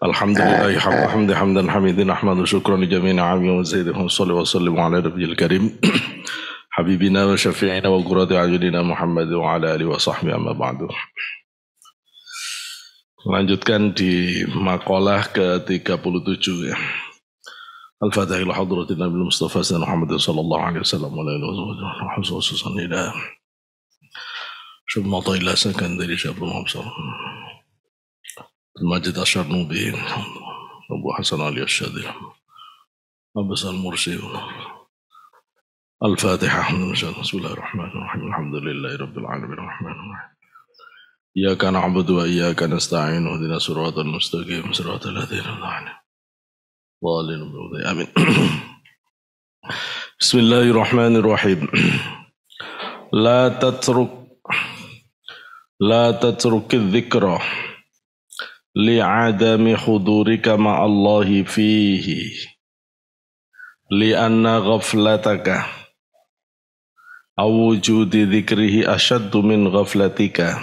Alhamdulillah hamdan hamidin ahmadu syukran li jami'in na'ami wa zaidahum salli wa sallim ala nabiyil karim habibina wa syafi'ina wa qurrati a'yunina Muhammad wa ala alihi wa sahbihi amma ba'du. Lanjutkan di makalah ke-37 ya. Al-Fatihah ila hadratin Nabi Mustafa Muhammad sallallahu alaihi wasallam wa ala alihi wa sahbihi ila syabma ila sakan dari syabul Muhammad المجد الشرنوبي أبو حسن علي الشاذلي أبس المرسي الفاتحة بسم الله الرحمن الرحيم الحمد لله رب العالمين الرحمن الرحيم إياك نعبد وإياك نستعين اهدنا الصراط المستقيم صراط الذين أنعمت عليهم آمين. بسم الله الرحمن الرحيم لا تترك الذكرى لعدم حضورك مع الله فيه لأن غفلتك أو وجود ذكره أشد من غفلتك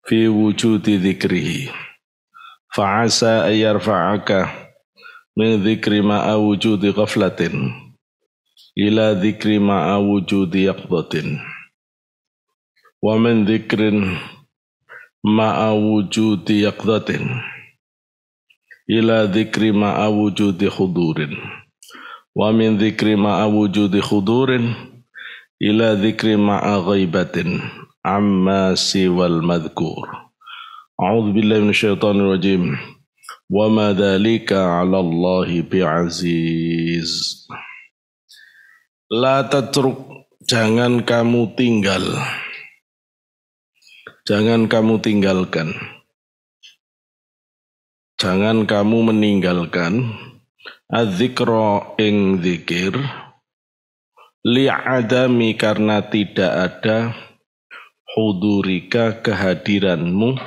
في وجود ذكره فعسى أن يرفعك من ذكر مع وجود غفلة إلى ذكر مع وجود يقظة ومن ذكر مع وجود يقظة إلى ذكر مع وجود حضور ومن ذكر مع وجود حضور إلى ذكر مع غيبة عما سوى المذكور. أعوذ بالله من الشيطان الرجيم وما ذلك على الله بعزيز. La tatruk, jangan kamu tinggal. Jangan kamu tinggalkan, jangan kamu meninggalkan adzikra ing zikir li'adami karena tidak ada hudurika kehadiranmu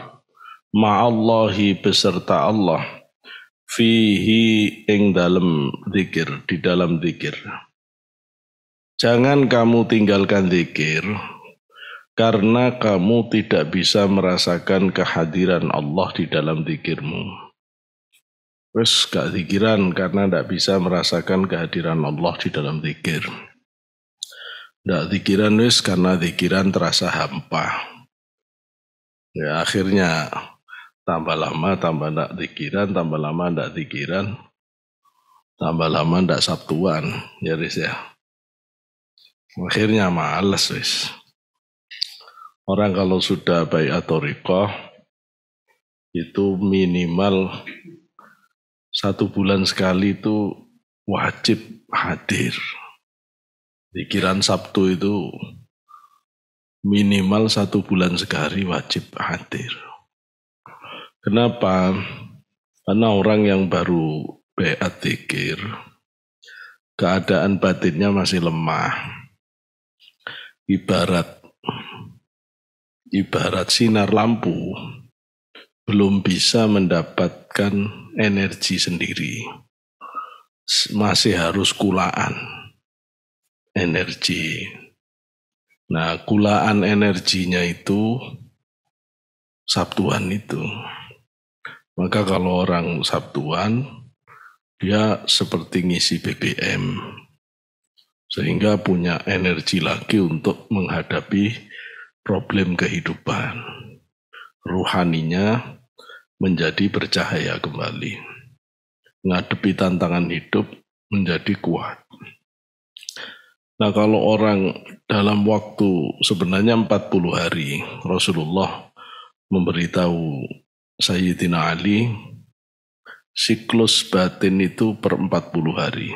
ma'allahi beserta Allah fihi ing dalam zikir, di dalam zikir. Jangan kamu tinggalkan zikir karena kamu tidak bisa merasakan kehadiran Allah di dalam zikirmu. Wes gak zikiran karena tidak bisa merasakan kehadiran Allah di dalam zikir. Tidak zikiran wes karena zikiran terasa hampa. Ya akhirnya tambah lama tambah tidak zikiran, tambah lama tidak zikiran, tambah lama tidak sabtuan. Ya wes ya. Akhirnya malas wes. Orang kalau sudah baiat thariqah itu minimal 1 bulan sekali itu wajib hadir. Zikiran Sabtu itu minimal 1 bulan sekali wajib hadir. Kenapa? Karena orang yang baru baiat zikir, keadaan batinnya masih lemah. Ibarat sinar lampu belum bisa mendapatkan energi sendiri, masih harus kulaan energi. Nah, kulaan energinya itu Sabtuan itu. Maka kalau orang Sabtuan dia seperti ngisi BBM sehingga punya energi lagi untuk menghadapi problem kehidupan, ruhaninya menjadi bercahaya kembali, menghadapi tantangan hidup menjadi kuat. Nah kalau orang dalam waktu sebenarnya 40 hari, Rasulullah memberitahu Sayyidina Ali, siklus batin itu per 40 hari.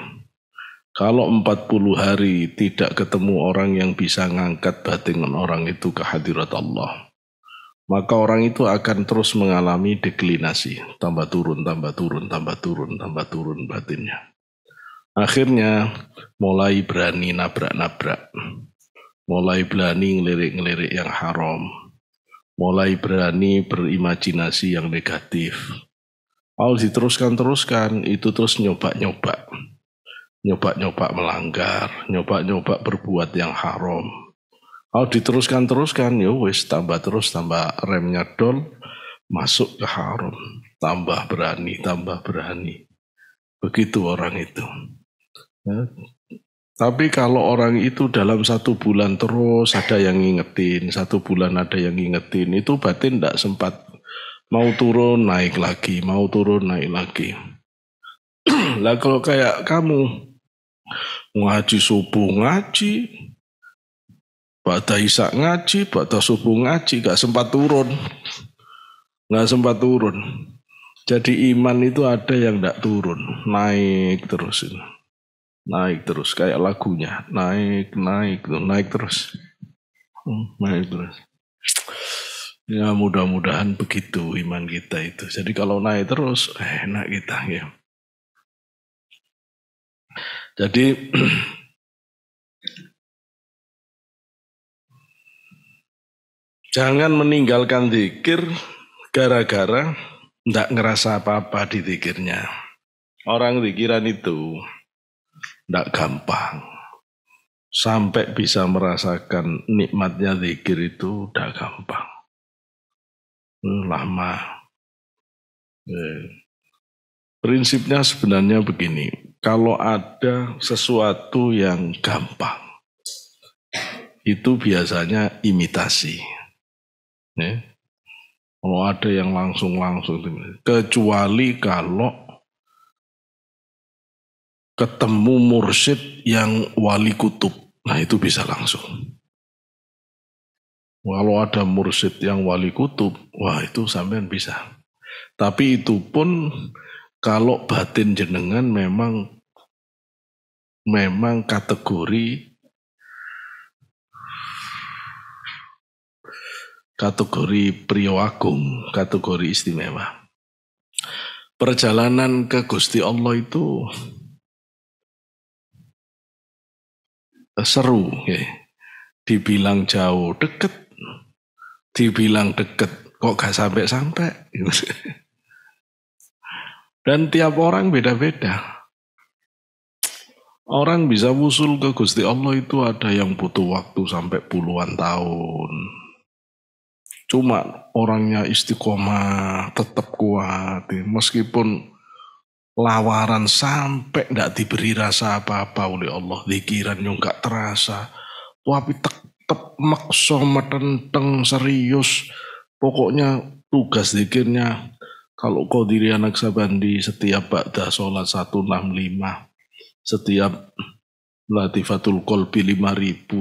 Kalau 40 hari tidak ketemu orang yang bisa ngangkat batin orang itu ke hadirat Allah, maka orang itu akan terus mengalami deklinasi, tambah turun, tambah turun, tambah turun, tambah turun batinnya. Akhirnya mulai berani nabrak-nabrak, mulai berani ngelirik-ngelirik yang haram, mulai berani berimajinasi yang negatif. Kalau diteruskan-teruskan, itu terus nyoba-nyoba melanggar, nyoba-nyoba berbuat yang haram. Kalau diteruskan-teruskan, ya wis tambah terus, tambah remnya dol, masuk ke haram. tambah berani, tambah berani. Begitu orang itu. Ya. Tapi kalau orang itu dalam 1 bulan terus ada yang ngingetin, 1 bulan ada yang ngingetin, itu batin tidak sempat. Mau turun naik lagi, mau turun naik lagi. Lah kalau kayak kamu ngaji subuh ngaji, ba'da isya ngaji, ba'da subuh ngaji, gak sempat turun. Gak sempat turun. Jadi iman itu ada yang gak turun, naik terus. Naik terus, kayak lagunya. Naik, naik terus. Naik terus. Ya mudah-mudahan begitu iman kita itu. Jadi kalau naik terus, enak kita ya. Jadi jangan meninggalkan zikir gara-gara tidak ngerasa apa-apa di zikirnya. Orang zikiran itu tidak gampang. Sampai bisa merasakan nikmatnya zikir itu tidak gampang. Lama. Prinsipnya sebenarnya begini. Kalau ada sesuatu yang gampang, itu biasanya imitasi. Kalau ada yang langsung, kecuali kalau ketemu mursyid yang wali kutub, nah itu bisa langsung. Kalau ada mursyid yang wali kutub, wah itu sampean bisa. Tapi itu pun kalau batin jenengan memang kategori prio agung, kategori istimewa. Perjalanan ke Gusti Allah itu seru, ya. Dibilang jauh deket, dibilang deket kok gak sampai-sampai. Dan tiap orang beda-beda. Orang bisa wusul ke Gusti Allah itu ada yang butuh waktu sampai puluhan tahun. Cuma orangnya istiqomah, tetap kuat. Meskipun lawaran sampai tidak diberi rasa apa-apa oleh Allah. Zikiran yang gak terasa. Tapi tetap maksa metenteng serius. Pokoknya tugas zikirnya. Kalau Qadiri Anak Sabandi setiap ba'da sholat 165. Setiap Latifatul Qalbi 5.000.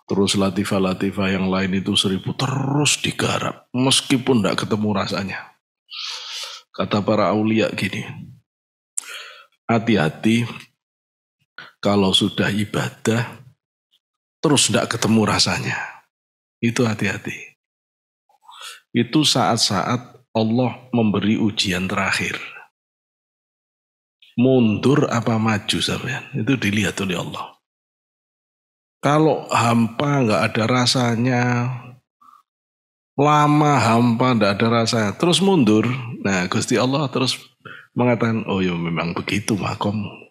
Terus latifah-latifah yang lain itu 1.000 terus digarap. Meskipun tidak ketemu rasanya. Kata para aulia gini. Hati-hati kalau sudah ibadah terus tidak ketemu rasanya. Itu hati-hati. Itu saat-saat Allah memberi ujian terakhir. Mundur apa maju sampean? Itu dilihat oleh Allah. Kalau hampa nggak ada rasanya, lama hampa nggak ada rasanya, terus mundur. Nah Gusti Allah terus mengatakan, oh ya memang begitu makommu.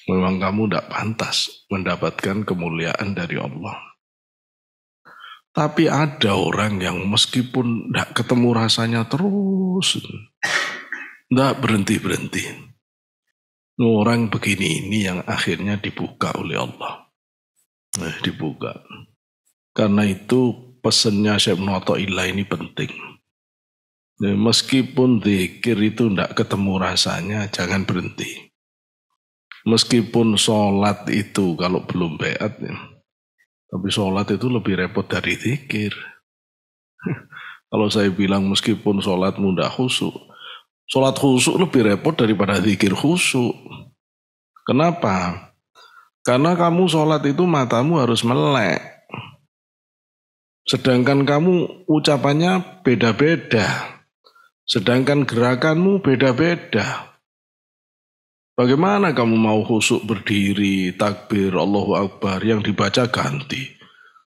Memang kamu tidak pantas mendapatkan kemuliaan dari Allah. Tapi ada orang yang meskipun tidak ketemu rasanya terus, tidak berhenti-berhenti. Orang begini ini yang akhirnya dibuka oleh Allah. Dibuka. Karena itu pesannya Syekh Mu'ta'ilah ini penting. Meskipun zikir itu tidak ketemu rasanya, jangan berhenti. Meskipun sholat itu kalau belum baiat, tapi sholat itu lebih repot dari zikir. Kalau saya bilang meskipun sholatmu tidak khusyuk, sholat khusyuk lebih repot daripada zikir khusyuk. Kenapa? Karena kamu sholat itu matamu harus melek. Sedangkan kamu ucapannya beda-beda. Sedangkan gerakanmu beda-beda. Bagaimana kamu mau khusyuk berdiri, takbir, Allahu Akbar, yang dibaca ganti.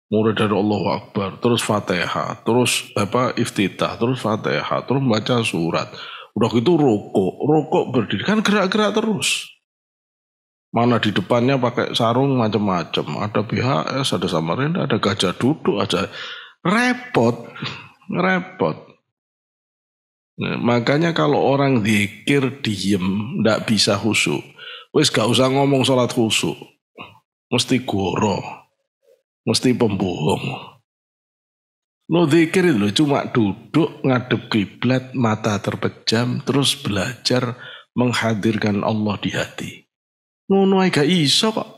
Mulai dari Allahu Akbar, terus Fatihah, terus iftitah, terus Fatihah, terus baca surat. Udah gitu rukuk berdiri, kan gerak-gerak terus. Mana di depannya pakai sarung macam-macam. Ada BHS, ada Samarinda, ada gajah duduk, ada repot. Nah, makanya kalau orang zikir diem, ndak bisa khusyuk. Wes gak usah ngomong sholat khusyuk. Mesti goro, mesti pembohong. Lo zikir itu cuma duduk ngadep kiblat, mata terpejam, terus belajar menghadirkan Allah di hati. Ngono aja gak iso kok.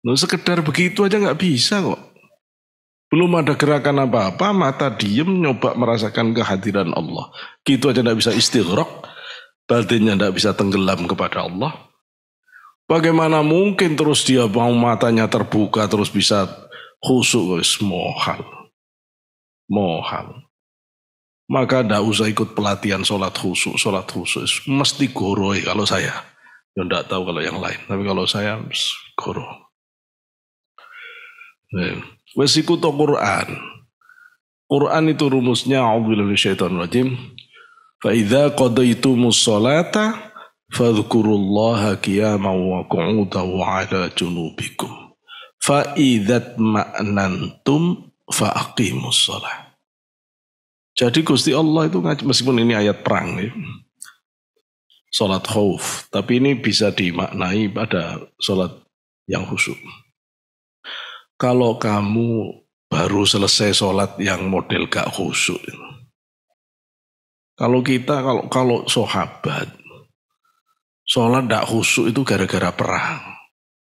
Lo sekedar begitu aja gak bisa kok. Belum ada gerakan apa-apa, mata diem nyoba merasakan kehadiran Allah. Gitu aja gak bisa istighraq, batinnya gak bisa tenggelam kepada Allah. Bagaimana mungkin terus dia mau matanya terbuka terus bisa khusyuk, mohal. Maka ndak usah ikut pelatihan sholat khusyuk. Mesti goroi kalau saya. Ya ndak tahu kalau yang lain, tapi kalau saya goro. Wes ikut Quran. Quran itu rumusnya a'udzubillahi minasyaitonir rajim. Fa idza qadaytumus sholata fadhkurullaha qiyaman wa qu'udan wa 'ala junubikum. Fa idza ma'nantum fa aqimus shalah. Jadi Gusti Allah itu meskipun ini ayat perang ya, sholat khauf, tapi ini bisa dimaknai pada sholat yang khusyuk. Kalau kamu baru selesai sholat yang model gak khusyuk, kalau sahabat sholat gak khusyuk itu gara-gara perang,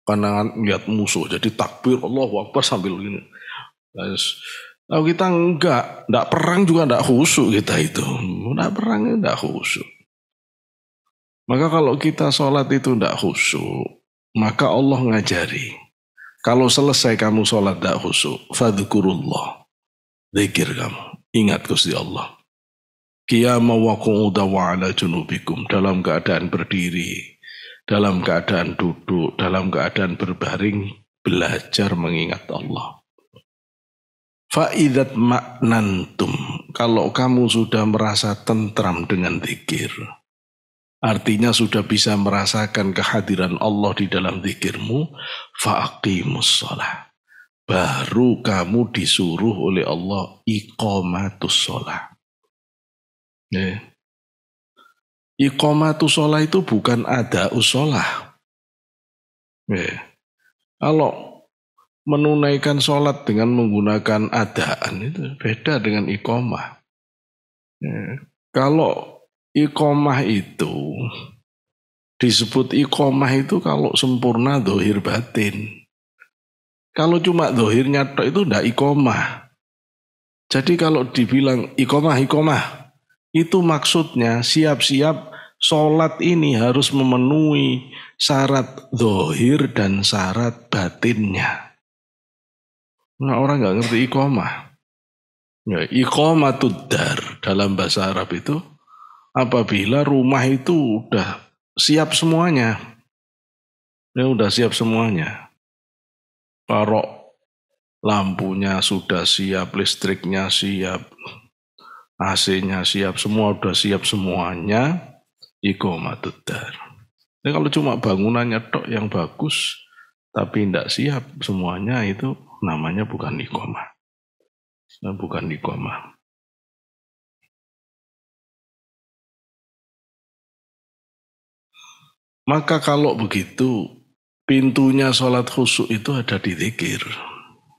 karena lihat musuh, jadi takbir Allahu Akbar sambil gini. Kalau kita enggak perang juga enggak khusyuk kita itu. Enggak perang enggak khusyuk. Maka kalau kita sholat itu enggak khusyuk, maka Allah ngajari. Kalau selesai kamu sholat enggak khusyuk, fadhkurullah. Zikir kamu. Ingat Gusti Allah. Qiyama wa qu'uda wa 'ala junubikum. Dalam keadaan berdiri, dalam keadaan duduk, dalam keadaan berbaring, belajar mengingat Allah. Fa'idat maknantum, kalau kamu sudah merasa tentram dengan zikir, artinya sudah bisa merasakan kehadiran Allah di dalam zikirmu, fa'aqimus sholah. Baru kamu disuruh oleh Allah iqamatus sholah. Ya. Iqamatus sholah itu bukan ada'us sholah. Ya. Kalau menunaikan sholat dengan menggunakan adaan itu beda dengan iqamah. Ya. Kalau iqamah itu disebut iqamah itu kalau sempurna dohir batin. Kalau cuma dohirnya itu tidak iqamah. Jadi kalau dibilang iqamah itu maksudnya siap-siap sholat ini harus memenuhi syarat dohir dan syarat batinnya. Nah, orang nggak ngerti iqamah. Ya, iqamatud dar dalam bahasa Arab itu apabila rumah itu udah siap semuanya. Ya udah siap semuanya. Kalau lampunya sudah siap, listriknya siap, AC-nya siap, semua udah siap semuanya, iqamatud dar. Ya, kalau cuma bangunannya tok yang bagus tapi tidak siap semuanya itu namanya bukan iqamah. Bukan iqamah. Maka kalau begitu, pintunya sholat khusyuk itu ada di zikir.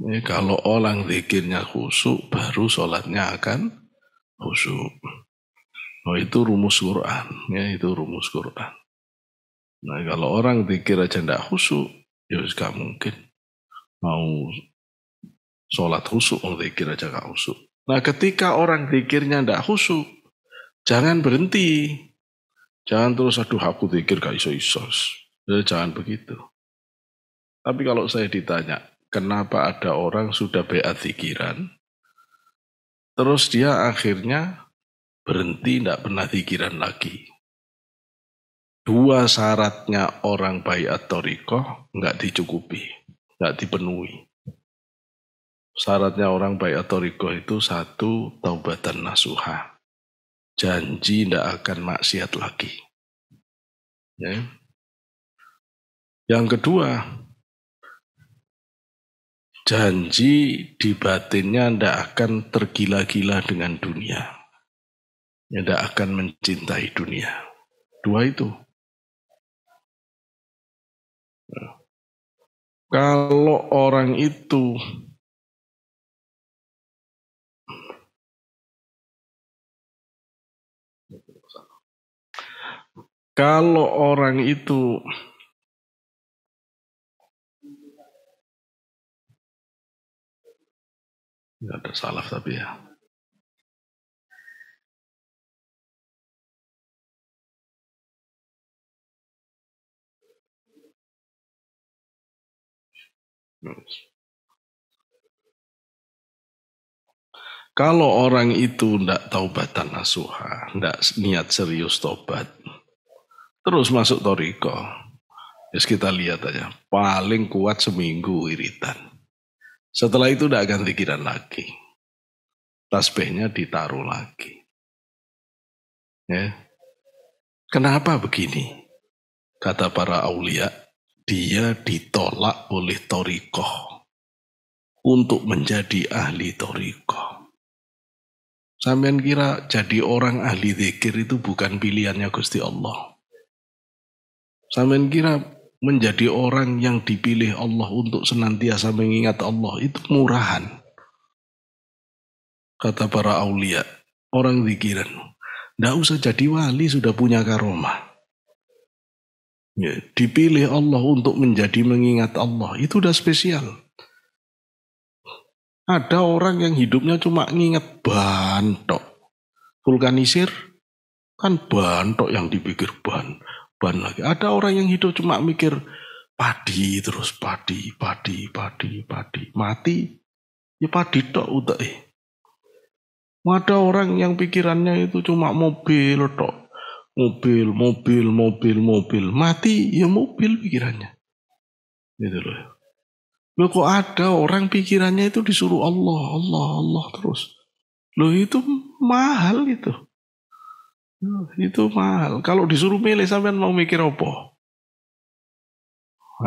Ya, kalau orang zikirnya khusyuk, baru sholatnya akan khusyuk. Oh, itu rumus Quran. Ya, itu rumus Quran. Nah, kalau orang zikir aja tidak khusyuk, ya gak mungkin mau sholat khusyuk, zikir aja gak khusyuk. Nah, ketika orang zikirnya tidak khusyuk, jangan berhenti. Jangan terus, aduh aku zikir gak iso-iso. Ya, jangan begitu. Tapi kalau saya ditanya, kenapa ada orang sudah beat zikiran, terus dia akhirnya berhenti, tidak pernah zikiran lagi. Dua syaratnya orang baiat thariqah nggak dicukupi, nggak dipenuhi. Syaratnya orang baiat thariqah itu satu, taubatan nasuha. Janji tidak akan maksiat lagi. Ya. Yang kedua, janji di batinnya tidak akan tergila-gila dengan dunia. tidak akan mencintai dunia. Dua itu. Kalau orang itu nggak ada salaf tapi ya. Kalau orang itu tidak taubatan nasuha, tidak niat serius tobat, terus masuk toriko, terus kita lihat aja, paling kuat seminggu wiridan. Setelah itu tidak akan pikiran lagi, tasbihnya ditaruh lagi. Ya. Kenapa begini? Kata para aulia, dia ditolak oleh toriko untuk menjadi ahli toriko. Sampean kira jadi orang ahli zikir itu bukan pilihannya Gusti Allah. Sampean kira menjadi orang yang dipilih Allah untuk senantiasa mengingat Allah itu murahan. Kata para aulia, orang zikiran, tidak usah jadi wali sudah punya karomah. Ya, dipilih Allah untuk menjadi mengingat Allah itu udah spesial. Ada orang yang hidupnya cuma nginget bantok. Vulkanisir kan bantok yang dipikir ban lagi. Ada orang yang hidup cuma mikir padi terus padi. Mati ya padi tok utek. Ada orang yang pikirannya itu cuma mobil tok. Mobil. Mati ya mobil pikirannya. Gitu loh. Loh kok ada orang pikirannya itu disuruh Allah terus. Loh itu mahal itu. Itu mahal. Kalau disuruh milih sampean mau mikir apa?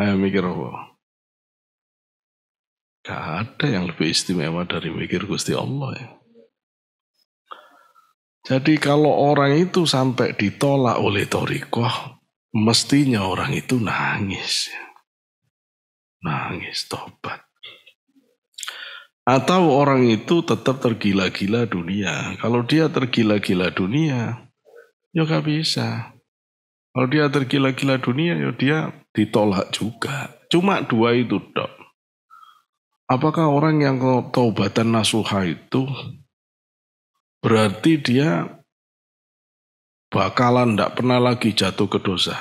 Ayo mikir apa? Gak ada yang lebih istimewa dari mikir Gusti Allah ya. Jadi kalau orang itu sampai ditolak oleh thariqah, mestinya orang itu nangis. Nangis tobat. Atau orang itu tetap tergila-gila dunia. Kalau dia tergila-gila dunia, ya gak bisa. Kalau dia tergila-gila dunia, ya dia ditolak juga. Cuma dua itu dok. Apakah orang yang taubatan nasuha itu berarti dia bakalan tidak pernah lagi jatuh ke dosa?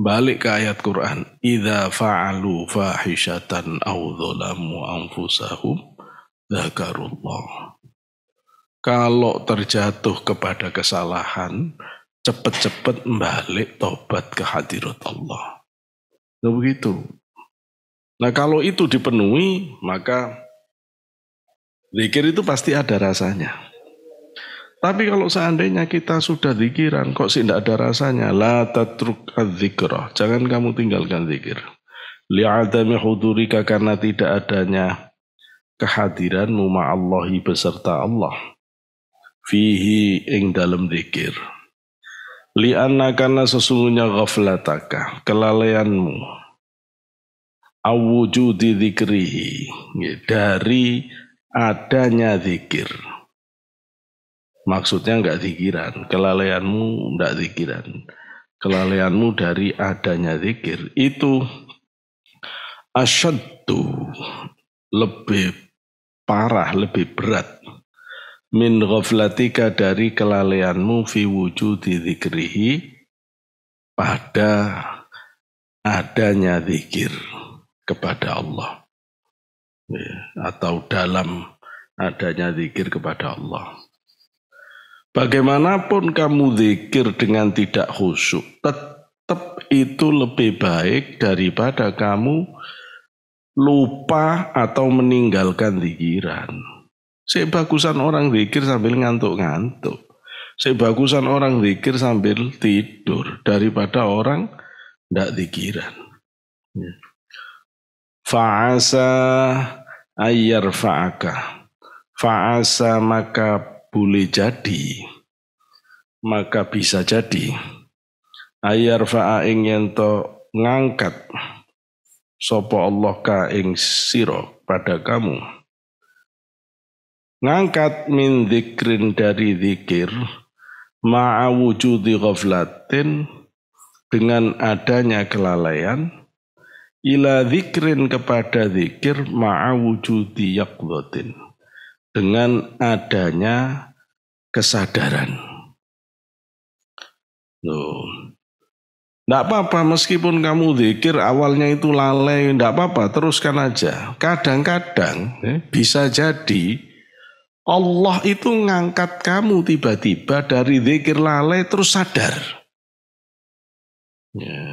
Balik ke ayat Quran, idza fa'alu fahishatan aw dzalamu anfusahum dzakarullah. Kalau terjatuh kepada kesalahan, cepat-cepat balik tobat ke hadirat Allah. Nah begitu. Nah kalau itu dipenuhi, maka zikir itu pasti ada rasanya. Tapi kalau seandainya kita sudah zikiran, kok sih tidak ada rasanya? La tatruk adzikra. Jangan kamu tinggalkan zikir. Li'adami hudurika, karena tidak adanya kehadiranmu ma'allahi beserta Allah. Fihi ing dalam zikir. Li'anna, karena sesungguhnya ghaflataka, kelalaianmu. Awujudi zikrihi, dari adanya zikir. Maksudnya enggak zikiran, kelalaianmu enggak zikiran. Kelalaianmu dari adanya zikir itu asyaddu, lebih parah, lebih berat min ghaflatika, dari kelalaianmu fi wujudi zikrihi, pada adanya zikir kepada Allah, atau dalam adanya zikir kepada Allah. Bagaimanapun kamu zikir dengan tidak khusyuk, tetap itu lebih baik daripada kamu lupa atau meninggalkan zikiran. Sebagusan orang zikir sambil ngantuk-ngantuk. Sebagusan orang zikir sambil tidur daripada orang tidak zikiran. Fa'asa ayyar fa'aka. Fa'asa, maka boleh jadi maka bisa jadi ayar fa'a ing yento ngangkat sapa Allah ka ing sira pada kamu, ngangkat min dzikrin dari zikir, ma'a wujudi ghaflatin dengan adanya kelalaian, ila dzikrin kepada zikir ma'a wujudi yaqdhatin dengan adanya kesadaran. Loh. Tidak apa-apa meskipun kamu zikir awalnya itu lalai, tidak apa-apa, teruskan aja. Kadang-kadang bisa jadi Allah itu ngangkat kamu tiba-tiba dari zikir lalai terus sadar. Ya,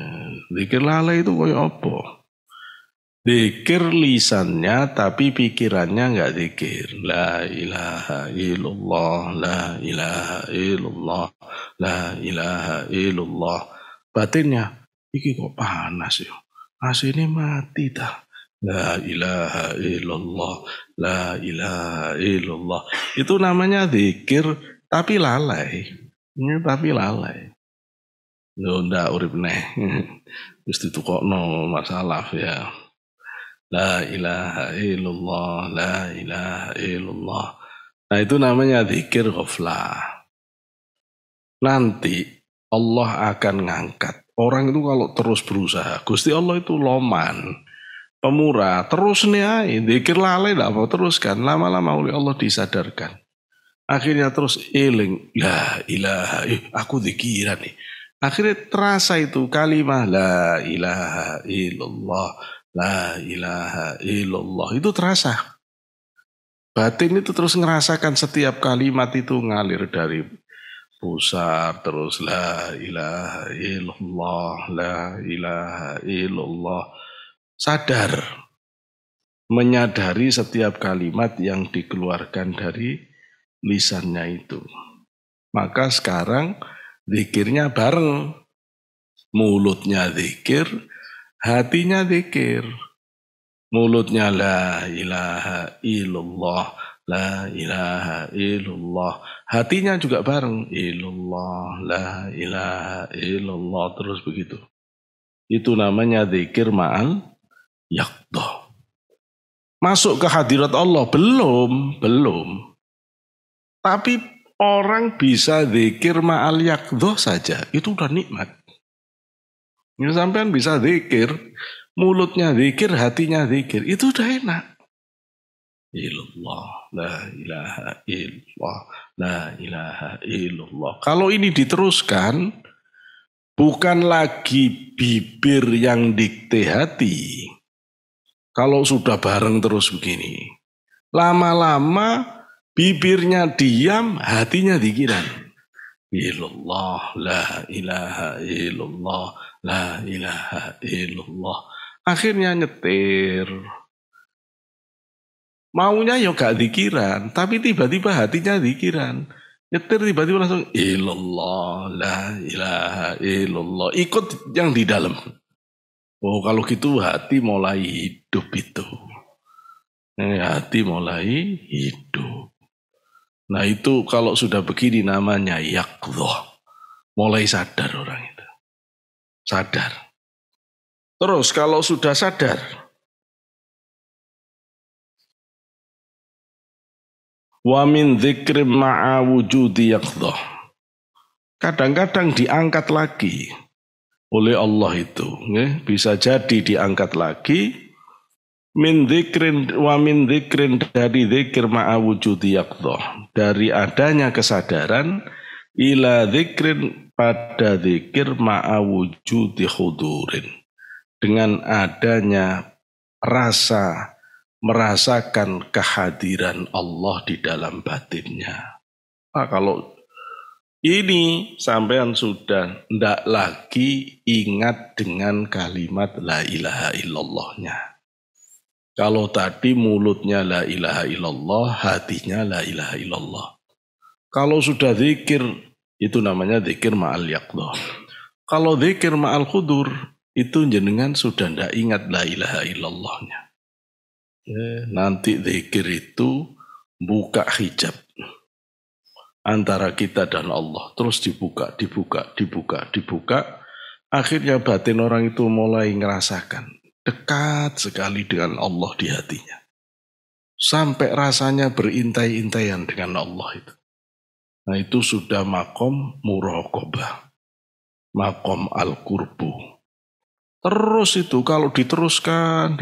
zikir lalai itu kayak apa? Zikir lisannya tapi pikirannya enggak zikir. La ilaha illallah, la ilaha illallah, la ilaha illallah. Batinnya, iki kok panas ya? AC ini mati dah. La ilaha illallah, la ilaha illallah. Itu namanya zikir tapi lalai. Ini tapi lalai. Loh ndak urip neh. Wis ditukokno masalah ya. La ilaha illallah, la ilaha illallah. Nah itu namanya zikir ghaflah. Nanti Allah akan ngangkat. Orang itu kalau terus berusaha, Gusti Allah itu loman, pemurah, terus nih zikir lalai tidak apa teruskan, lama-lama oleh Allah disadarkan. Akhirnya terus eling, la ilaha, aku zikiran nih. Akhirnya terasa itu kalimat la ilaha illallah, la ilaha illallah, itu terasa. Batin itu terus ngerasakan setiap kalimat itu ngalir dari pusat terus la ilaha illallah, la ilaha illallah. Sadar, menyadari setiap kalimat yang dikeluarkan dari lisannya itu. Maka sekarang zikirnya bareng. Mulutnya zikir, hatinya zikir. Mulutnya la ilaha illallah, la ilaha illallah. Hatinya juga bareng. Illallah, la ilaha illallah. Terus begitu. Itu namanya zikir ma'al yaqdha. Masuk ke hadirat Allah? Belum. Tapi orang bisa zikir ma'al yaqdha saja. Itu udah nikmat. Ya, sampean bisa zikir, mulutnya zikir, hatinya zikir. Itu udah enak. Illallah, la ilaha illallah, la ilaha illallah. Kalau ini diteruskan, bukan lagi bibir yang dikte hati. Kalau sudah bareng terus begini, lama-lama bibirnya diam, hatinya zikiran. Illallah, la ilaha illallah, la ilaha illallah. Akhirnya nyetir. Maunya ya gak zikiran, tapi tiba-tiba hatinya zikiran. Nyetir tiba-tiba langsung illallah, la ilaha illallah. Ikut yang di dalam. Oh kalau gitu hati mulai hidup itu. Hati mulai hidup. Nah itu kalau sudah begini namanya yaqdhah. Mulai sadar orang itu. Sadar. Terus kalau sudah sadar, wa min dzikri ma'a wujudi yaqdhah. Kadang-kadang diangkat lagi oleh Allah itu, bisa jadi diangkat lagi min dzikrin wa min dzikrin dari dzikir ma'a wujudi yaqdhah, dari adanya kesadaran ila dzikrin pada dzikir ma'a wujudi hudurin, dengan adanya rasa merasakan kehadiran Allah di dalam batinnya. Kalau ini sampean sudah tidak lagi ingat dengan kalimat la ilaha illallahnya. Kalau tadi mulutnya la ilaha illallah, hatinya la ilaha illallah. Kalau sudah zikir, itu namanya zikir ma'al yaqdhah. Kalau zikir ma'al khudur, itu jenengan sudah tidak ingat la ilaha illallahnya. Nanti zikir itu buka hijab. antara kita dan Allah. Terus dibuka. Akhirnya batin orang itu mulai ngerasakan dekat sekali dengan Allah di hatinya. Sampai rasanya berintai-intaian dengan Allah itu. Nah itu sudah makom muraqabah, makom al-qurbu. Terus itu kalau diteruskan,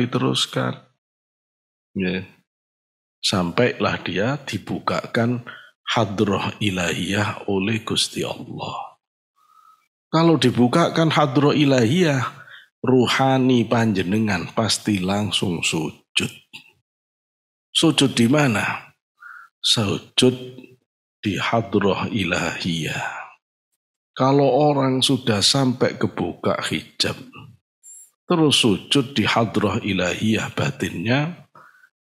ya, sampailah dia dibukakan hadrah ilahiyah oleh Gusti Allah. Kalau dibukakan hadrah ilahiyah, ruhani panjenengan pasti langsung sujud. Sujud di mana? Sujud di hadrah ilahiyah. Kalau orang sudah sampai kebuka hijab, terus sujud di hadrah ilahiyah batinnya,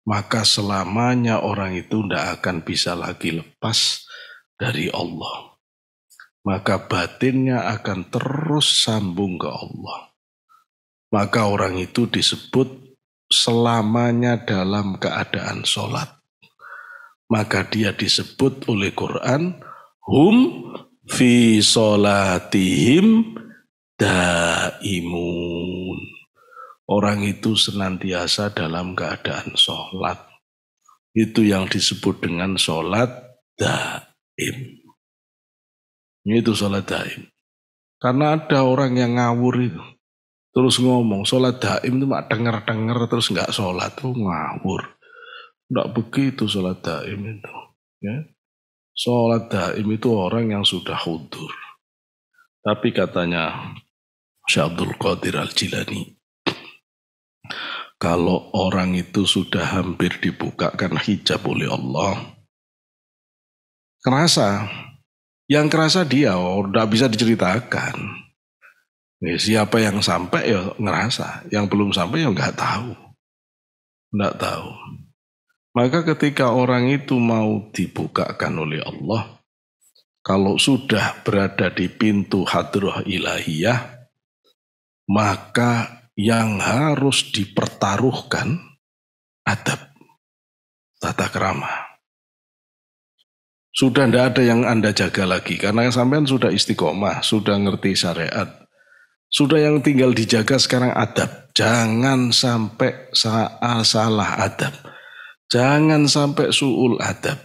maka selamanya orang itu tidak akan bisa lagi lepas dari Allah. Maka batinnya akan terus sambung ke Allah. Maka orang itu disebut selamanya dalam keadaan sholat. Maka dia disebut oleh Quran, hum fi sholatihim daimun. Orang itu senantiasa dalam keadaan sholat. Itu yang disebut dengan sholat daim. Itu sholat daim. Karena ada orang yang ngawur itu. Terus ngomong sholat daim itu mak denger terus nggak sholat. Itu ngawur. Tidak begitu sholat daim itu. Ya. Sholat daim itu orang yang sudah hudur. Tapi katanya Syekh Abdul Qadir Al-Jilani, kalau orang itu sudah hampir dibukakan hijab oleh Allah, kerasa. Yang kerasa dia, tidak bisa diceritakan. Ya, siapa yang sampai ya ngerasa, yang belum sampai ya nggak tahu. Nggak tahu. Maka ketika orang itu mau dibukakan oleh Allah, kalau sudah berada di pintu hadrah ilahiyah, maka yang harus dipertaruhkan adab, tata krama. Sudah tidak ada yang Anda jaga lagi, karena sampean sudah istiqomah, sudah ngerti syariat. Sudah yang tinggal dijaga sekarang adab. Jangan sampai salah adab. Jangan sampai su'ul adab.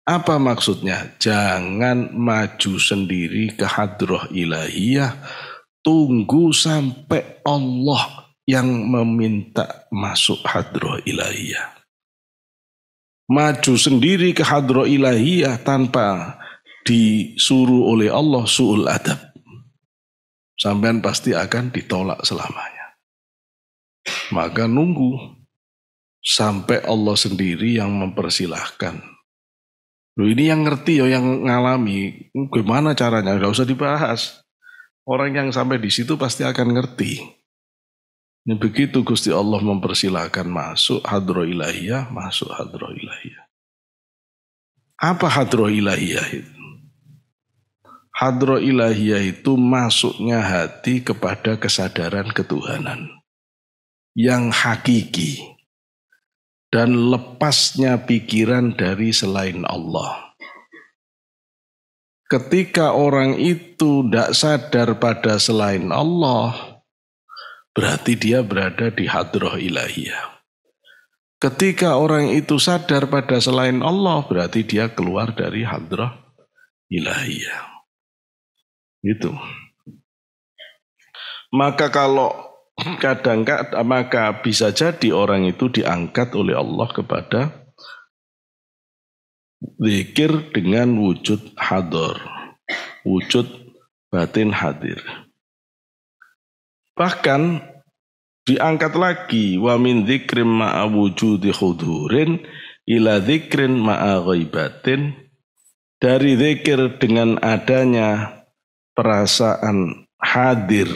Apa maksudnya? Jangan maju sendiri ke hadrah ilahiyah. Tunggu sampai Allah yang meminta masuk hadrah ilahiyah. Maju sendiri ke hadrah ilahiyah tanpa disuruh oleh Allah su'ul adab. Sampean pasti akan ditolak selamanya. Maka nunggu sampai Allah sendiri yang mempersilahkan. Loh ini yang ngerti ya, yang ngalami. Gimana caranya? Gak usah dibahas. Orang yang sampai di situ pasti akan ngerti. Ini begitu Gusti Allah mempersilahkan masuk hadrah ilahiyah, masuk hadrah ilahiyah. Apa hadrah ilahiyah itu? Hadrah ilahiyah itu masuknya hati kepada kesadaran ketuhanan yang hakiki dan lepasnya pikiran dari selain Allah. Ketika orang itu tidak sadar pada selain Allah, berarti dia berada di hadrah ilahiyah. Ketika orang itu sadar pada selain Allah, berarti dia keluar dari hadrah ilahiyah. Gitu. Maka kalau kadang-kadang, maka bisa jadi orang itu diangkat oleh Allah kepada zikir dengan wujud hadar, wujud batin hadir. Bahkan diangkat lagi, wa min dzikrin ma'a wujudi hudurin ila dzikrin ma'a ghaibatin, dari zikir dengan adanya perasaan hadir,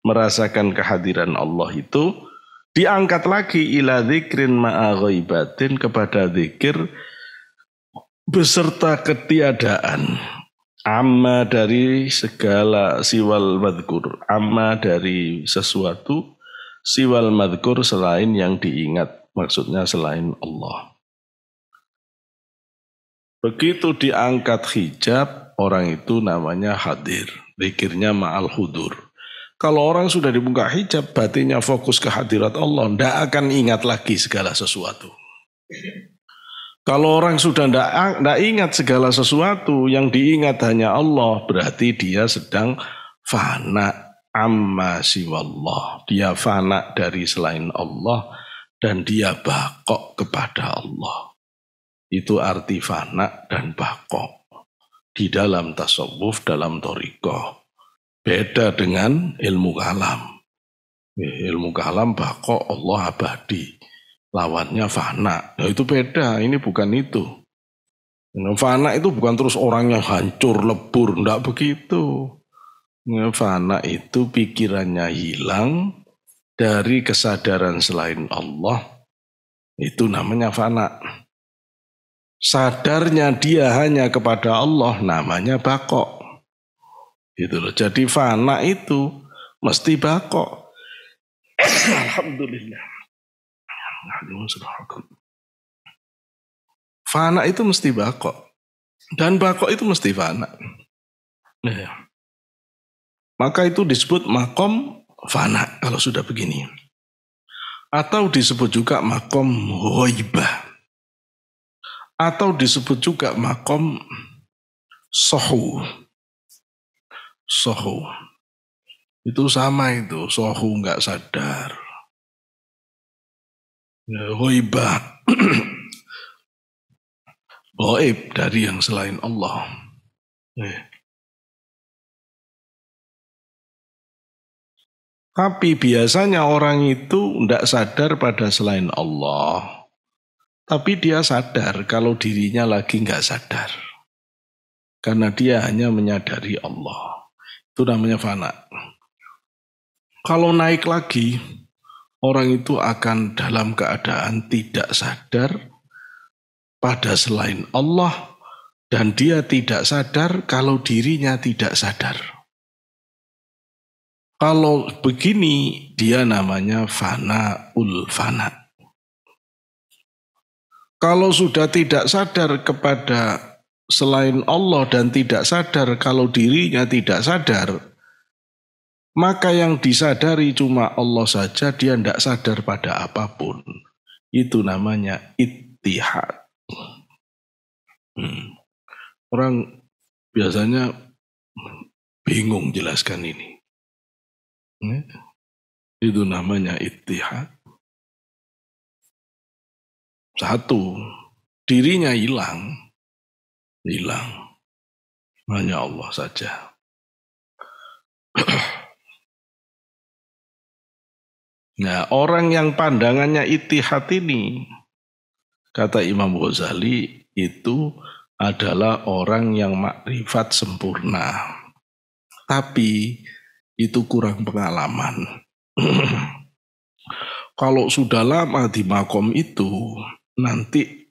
merasakan kehadiran Allah itu, diangkat lagi ila dzikrin ma'a ghaibatin, kepada zikir beserta ketiadaan. Amma dari segala siwal madhkur, amma dari sesuatu, siwal madhkur selain yang diingat, maksudnya selain Allah. Begitu diangkat hijab, orang itu namanya hadir. Zikirnya ma'al hudur. Kalau orang sudah dibuka hijab, batinnya fokus ke hadirat Allah, tidak akan ingat lagi segala sesuatu. Kalau orang sudah tidak ingat segala sesuatu, yang diingat hanya Allah, berarti dia sedang fana amma siwallah. Dia fana dari selain Allah, dan dia bakok kepada Allah. Itu arti fana dan bakok. Di dalam tasawuf, dalam thariqah. Beda dengan ilmu kalam. Ilmu kalam bakok Allah abadi. Lawannya fana. Nah, itu beda, ini bukan itu. Fana itu bukan terus orangnya hancur, lebur. Tidak begitu. Fana itu pikirannya hilang dari kesadaran selain Allah. Itu namanya fana. Sadarnya dia hanya kepada Allah, namanya bakok. Gitu loh. Jadi fana itu mesti bakok. Alhamdulillah. Fana itu mesti bakok. Dan bakok itu mesti fana. Ya. Maka itu disebut makom fana kalau sudah begini. Atau disebut juga makom ghaibah. Atau disebut juga makom sohu. Sohu. Itu sama itu. Sohu nggak sadar. Ghaibah. Ghaib dari yang selain Allah. Tapi biasanya orang itu tidak sadar pada selain Allah. Tapi dia sadar kalau dirinya lagi nggak sadar. Karena dia hanya menyadari Allah. Itu namanya fana. Kalau naik lagi, orang itu akan dalam keadaan tidak sadar pada selain Allah. Dan dia tidak sadar kalau dirinya tidak sadar. Kalau begini, dia namanya fana ul fana. Kalau sudah tidak sadar kepada selain Allah dan tidak sadar kalau dirinya tidak sadar, maka yang disadari cuma Allah saja, dia tidak sadar pada apapun. Itu namanya ittihad. Orang biasanya bingung jelaskan ini. Itu namanya ittihad. Satu, dirinya hilang. Hanya Allah saja. Nah, orang yang pandangannya ittihad ini, kata Imam Ghazali, itu adalah orang yang makrifat sempurna. Tapi itu kurang pengalaman. Kalau sudah lama di makom itu, nanti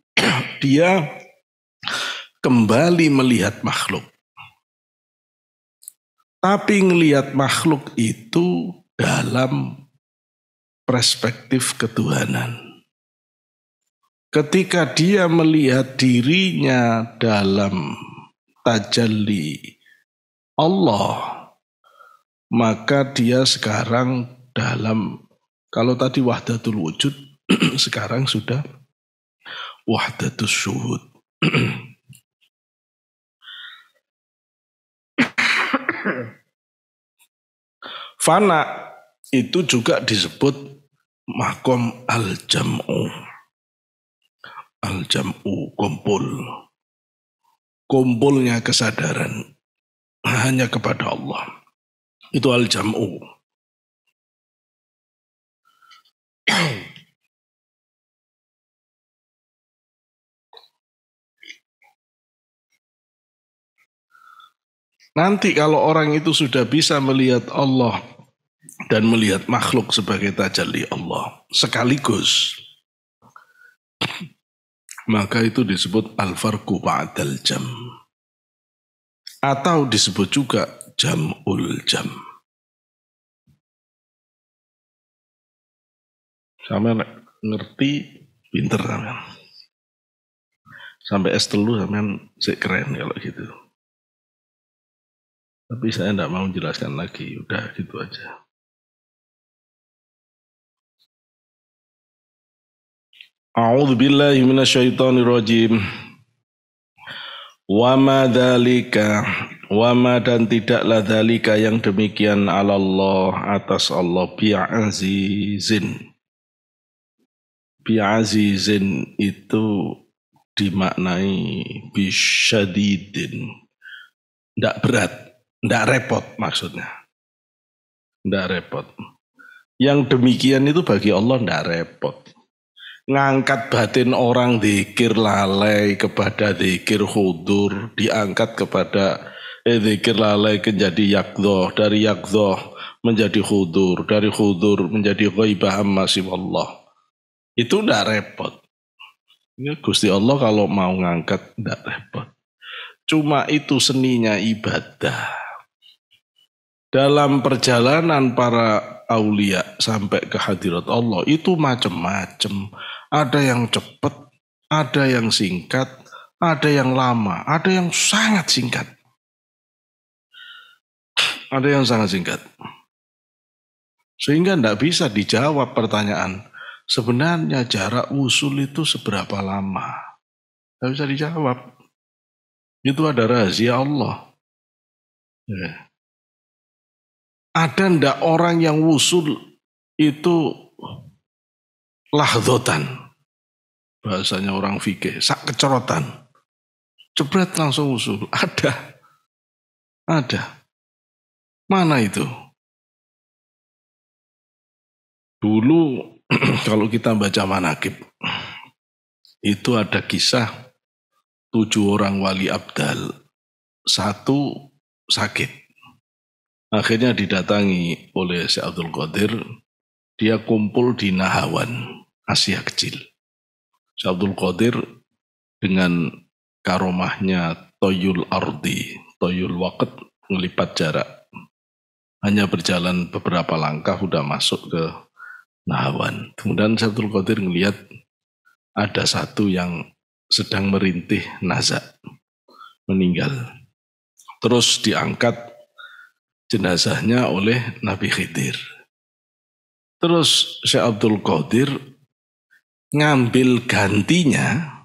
dia kembali melihat makhluk. Tapi melihat makhluk itu dalam perspektif ketuhanan. Ketika dia melihat dirinya dalam tajalli Allah, maka dia sekarang dalam, kalau tadi wahdatul wujud, sekarang sudah wahdatul syuhud. Fana itu juga disebut makom al-jam'u. Al-jam'u, kumpul. Kumpulnya kesadaran hanya kepada Allah. Itu al-jam'u. Nanti kalau orang itu sudah bisa melihat Allah dan melihat makhluk sebagai tajalli Allah sekaligus, maka itu disebut al-farqu ba'dal jam. Atau disebut juga jam'ul jam. Sama ngerti, pinter sama. Sampai S3 sampean sih keren kalau gitu. Tapi saya tidak mau menjelaskan lagi, udah gitu aja. A'udzu billahi minasyaitonir rajim. Wa ma dzalika wa ma dan tidaklah dzalika yang demikian ala Allah atas Allah bi'azizin. Bi'azizin itu dimaknai bisyadidin. Tidak berat, tidak repot maksudnya. Tidak repot. Yang demikian itu bagi Allah tidak repot. Ngangkat batin orang zikir lalai kepada zikir khudur, diangkat kepada zikir lalai menjadi yakdhoh, dari yakdhoh menjadi khudur, dari khudur menjadi ghaibah amma siwallah. Itu tidak repot. Ya, Gusti Allah kalau mau ngangkat tidak repot. Cuma itu seninya ibadah. Dalam perjalanan para aulia sampai ke hadirat Allah itu macam-macam. Ada yang cepat, ada yang singkat, ada yang lama, ada yang sangat singkat. Ada yang sangat singkat. Sehingga tidak bisa dijawab pertanyaan, sebenarnya jarak wusul itu seberapa lama? Tidak bisa dijawab. Itu ada rahasia Allah. Ya. Ada ndak orang yang wusul itu lahdhotan. Bahasanya orang fikih, sak kecorotan. Jebret langsung wusul. Ada. Ada. Mana itu? Dulu kalau kita baca manaqib, itu ada kisah 7 orang wali abdal. 1 sakit. Akhirnya didatangi oleh Syekh Abdul Qadir. Dia kumpul di Nahawan, Asia Kecil. Syekh Abdul Qadir dengan karomahnya toyul ardi, toyul waqt, ngelipat jarak. Hanya berjalan beberapa langkah udah masuk ke Nahawan. Kemudian Syekh Abdul Qadir ngelihat ada 1 yang sedang merintih nazak, meninggal. Terus diangkat jenazahnya oleh Nabi Khidir. Terus Syekh Abdul Qadir ngambil gantinya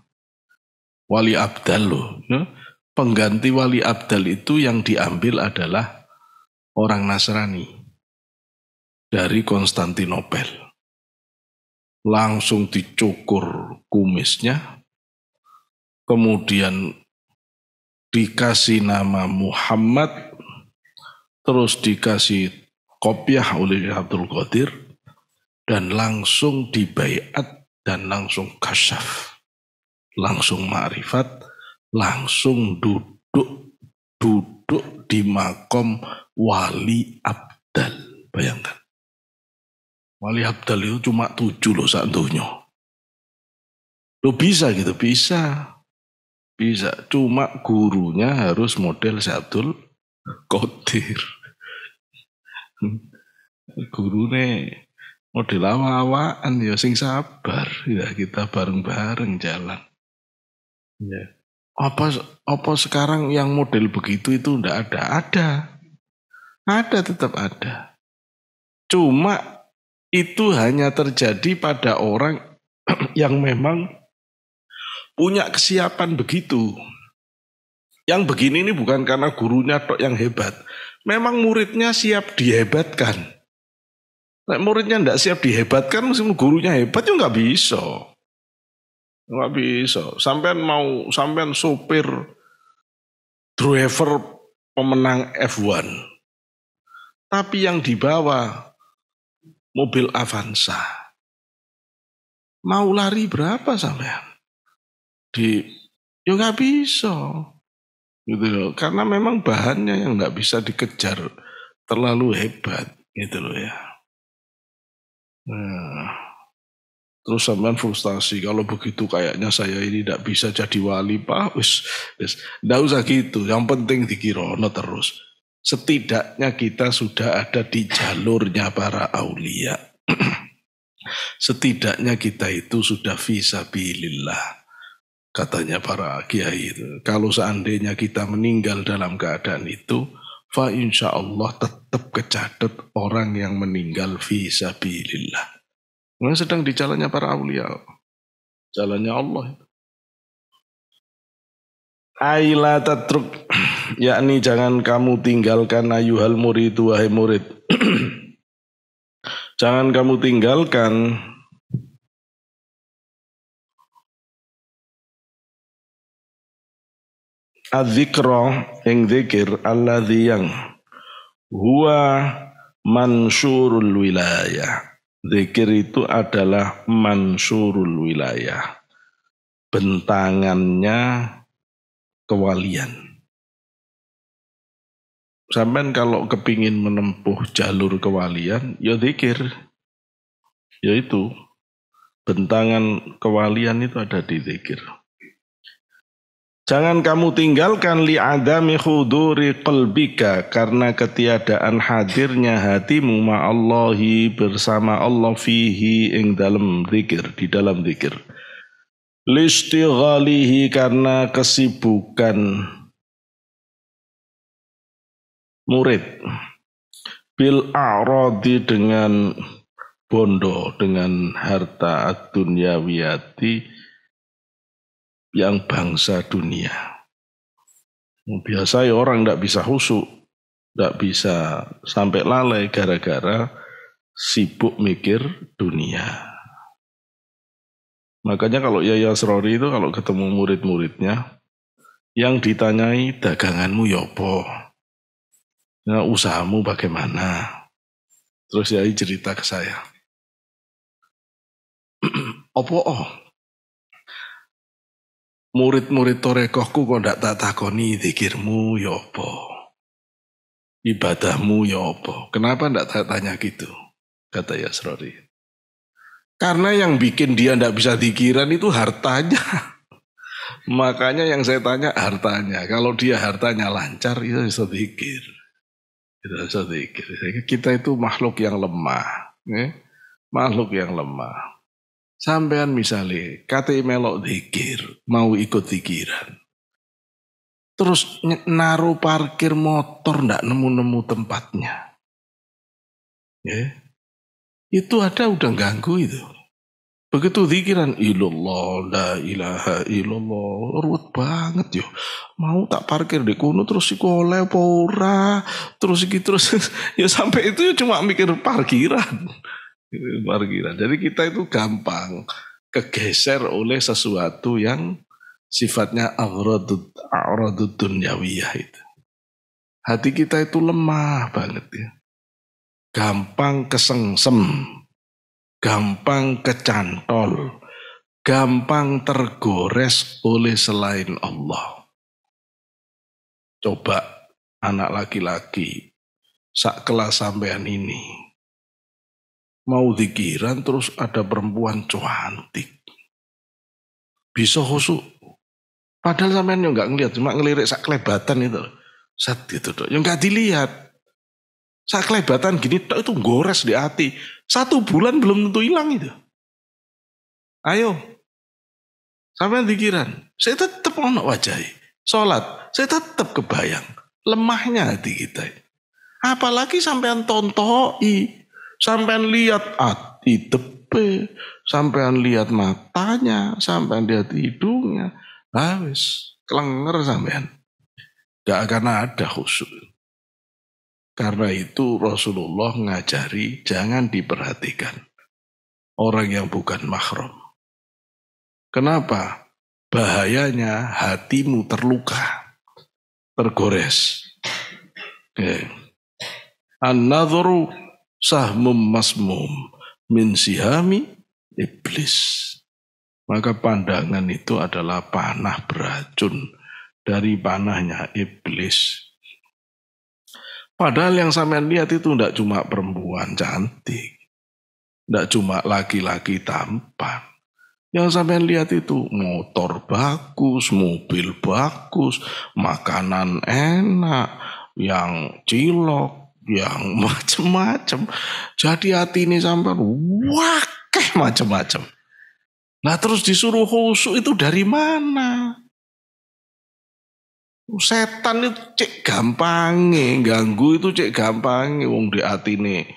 wali abdal loh. Pengganti wali abdal itu yang diambil adalah orang Nasrani dari Konstantinopel. Langsung dicukur kumisnya, kemudian dikasih nama Muhammad, terus dikasih kopiah oleh Abdul Qadir, dan langsung dibaiat dan langsung kasyaf, langsung ma'rifat, langsung duduk di makom wali abdal. Bayangkan, wali abdal itu cuma 7 loh sak donya. Lo bisa gitu, bisa. Cuma gurunya harus model Syekh Abdul Qadir. Gurune model awa-awaan ya sing sabar, ya kita bareng-bareng jalan. Ya. Apa sekarang yang model begitu itu ndak ada? Ada, tetap ada. Cuma itu hanya terjadi pada orang yang memang punya kesiapan begitu. Yang begini ini bukan karena gurunya tok yang hebat. Memang muridnya siap dihebatkan. Nek muridnya tidak siap dihebatkan, meskipun gurunya hebat ya nggak bisa. Nggak bisa. Sampean sopir driver pemenang F1. Tapi yang dibawa mobil Avanza. Mau lari berapa sampean? Ya nggak bisa. Gitu loh. Karena memang bahannya yang nggak bisa dikejar terlalu hebat. Gitu loh ya. Nah, terus sampean frustasi kalau begitu kayaknya saya ini tidak bisa jadi wali Pak. Nggak usah gitu. Yang penting dikirono terus. Setidaknya kita sudah ada di jalurnya para aulia. Setidaknya kita itu sudah fisabilillah. Katanya para kiai itu, kalau seandainya kita meninggal dalam keadaan itu, fa insya Allah tetap kecatat orang yang meninggal fi sabilillah. Nah, sedang di jalannya para awliya, jalannya Allah. Aila tatruk, yakni jangan kamu tinggalkan ayuhal murid, wahai murid. Jangan kamu tinggalkan adzikra yang zikir alladzi yang huwa mansyurul wilayah. Zikir itu adalah mansyurul wilayah, bentangannya kewalian. Sampai kalau kepingin menempuh jalur kewalian, ya zikir. Yaitu bentangan kewalian itu ada di zikir. Jangan kamu tinggalkan li'adami khuduri qalbika, karena ketiadaan hadirnya hatimu ma'allahi, bersama Allah, fihi ing dalam zikir, di dalam zikir. Listighalihi, karena kesibukan murid, bil a'radi, dengan bondo, dengan harta ad-dunyawiyati, yang bangsa dunia. Biasa orang tidak bisa khusyuk, tidak bisa sampai lalai gara-gara sibuk mikir dunia. Makanya kalau Yaya Asrori itu kalau ketemu murid-muridnya, yang ditanyai daganganmu yopo, nah, usahamu bagaimana. Terus Yai cerita ke saya, opo murid-murid torekohku kok ndak tak takoni zikirmu yopo, ibadahmu yopo. Kenapa ndak tak tanya gitu? Kata Yaya Asrori. Karena yang bikin dia ndak bisa zikiran itu hartanya. Makanya yang saya tanya hartanya. Kalau dia hartanya lancar, itu bisa zikir. Bisa zikir. Kita itu makhluk yang lemah. Makhluk yang lemah. Sampean misalnya, kata melok zikir, mau ikut zikiran. Terus naruh parkir motor ndak nemu-nemu tempatnya. Itu ada udah ganggu itu. Begitu zikiran ilallah, la ilaha illallah, ruwet banget yo. Mau tak parkir di kuno terus iku oleh apa ora, terus iki terus ya sampai itu ya cuma mikir parkiran. Parkiran. Jadi kita itu gampang kegeser oleh sesuatu yang sifatnya a'radud dunyawiyah itu. Hati kita itu lemah banget ya. Gampang kesengsem, gampang kecantol, gampang tergores oleh selain Allah. Coba anak laki-laki sak kelas sampean ini mau zikiran terus ada perempuan cantik, bisa khusyuk. Padahal sampean yang nggak ngelihat, cuma ngelirik sak kelebatan itu, set gitu dok, yang nggak dilihat. Sak kelebatan gini itu gores di hati. 1 bulan belum tentu hilang itu. Ayo, sampai zikiran, saya tetap ono wajahi. Sholat, saya tetap kebayang. Lemahnya hati kita. Apalagi sampean tontoi, sampean lihat hati tepe, sampean lihat matanya, sampean lihat hidungnya. Habis, kelenger sampean. Gak akan ada khusyuk. Karena itu Rasulullah ngajari jangan diperhatikan orang yang bukan mahram. Kenapa? Bahayanya hatimu terluka, tergores. An-nadhru sahmum masmum min sihami iblis. Maka pandangan itu adalah panah beracun dari panahnya iblis. Padahal yang sampean lihat itu tidak cuma perempuan cantik, tidak cuma laki-laki tampan. Yang sampean lihat itu motor bagus, mobil bagus, makanan enak, yang cilok, yang macam-macam. Jadi hati ini sampean wakeh macam-macam. Nah terus disuruh khusyuk itu dari mana? Setan itu cek gampange, ganggu itu cek gampange wong di atine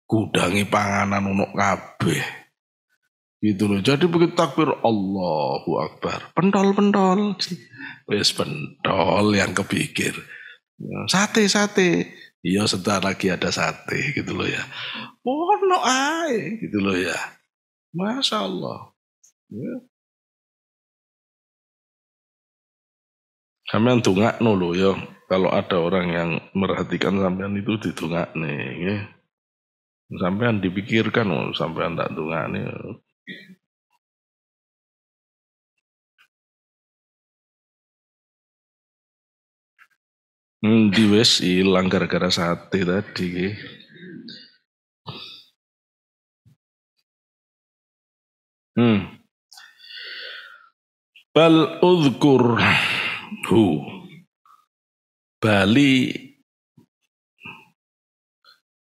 gudangi panganan unuk kabeh. Gitu loh. Jadi begitu takbir Allahu Akbar, pentol-pentol. Wis pentol yang kepikir. Sate. Iya sebentar lagi ada sate gitu loh ya. Ono ae gitu loh ya. Masya Allah. Ya. Sampean dongakno lho ya. Kalau ada orang yang merhatikan sampean itu didongakne ya. Sampean dipikirkan sampean tak dongakne. Di wis ilang gara-gara sate tadi. Bal udhkur hu. Bali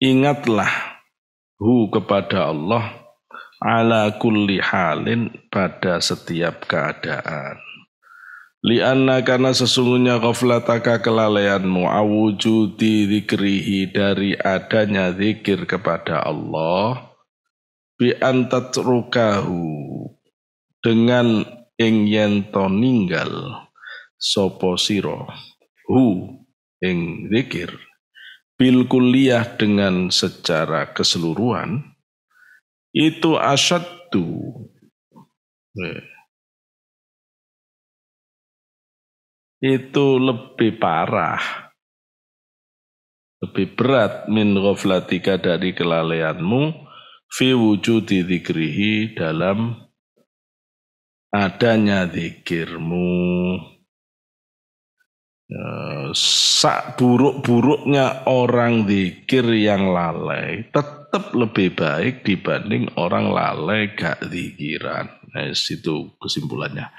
ingatlah hu kepada Allah ala kulli halin pada setiap keadaan. Lianna karena sesungguhnya ghaflataka kelalaianmu awujudi dzikrihi dari adanya zikir kepada Allah bi antatrukahu dengan ing yen to ninggal sapa sira hu ing zikir bil kulliyah dengan secara keseluruhan itu asyaddu itu lebih parah, lebih berat min ghaflatika dari kelalaianmu fi wujudi dzikrihi dalam adanya zikirmu. Sak buruk-buruknya orang zikir yang lalai tetap lebih baik dibanding orang lalai gak zikiran. Nah, itu kesimpulannya.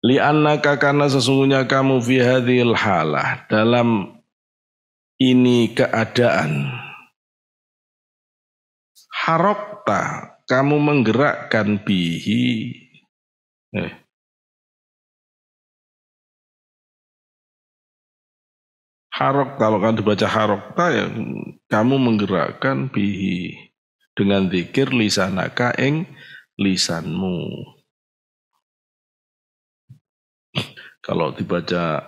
Li'annaka karena sesungguhnya kamu fi hadhil halah dalam ini keadaan harokta kamu menggerakkan bihi harok kalau kan dibaca harokta ya kamu menggerakkan bihi dengan zikir lisanaka ing lisanmu. Kalau dibaca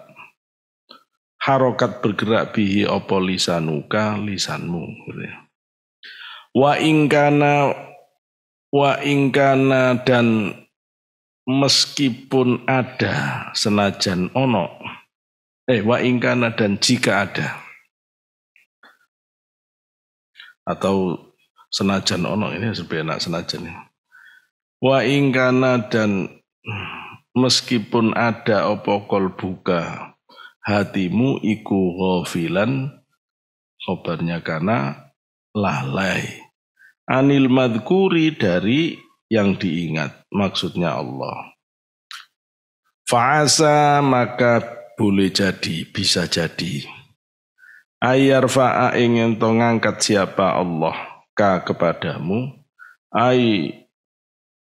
harokat bergerak bihi opo lisanuka lisanmu gitu ya. Wa ingkana dan meskipun ada senajan ono wa ingkana dan jika ada atau senajan ono ini sebenarnya senajan wa ingkana dan meskipun ada opo kolbuka hatimu iku ghafilan khobarnya karena lalai anil madhkuri dari yang diingat maksudnya Allah fa'asa maka boleh jadi bisa jadi ayar fa'a ingin to ngangkat siapa Allah ka kepadamu ay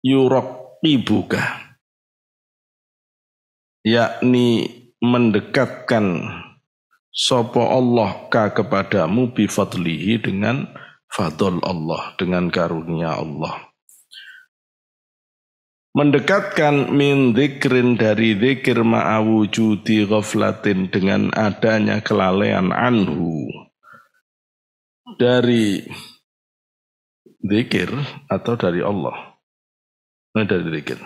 yurok ibuka yakni mendekatkan sopo Allah ka kepadamu bifadlihi dengan fadl Allah, dengan karunia Allah. Mendekatkan min dzikrin dari dzikir ma'awujudi ghaflatin dengan adanya kelalaian anhu dari dzikir atau dari Allah. Nah, dari dzikir.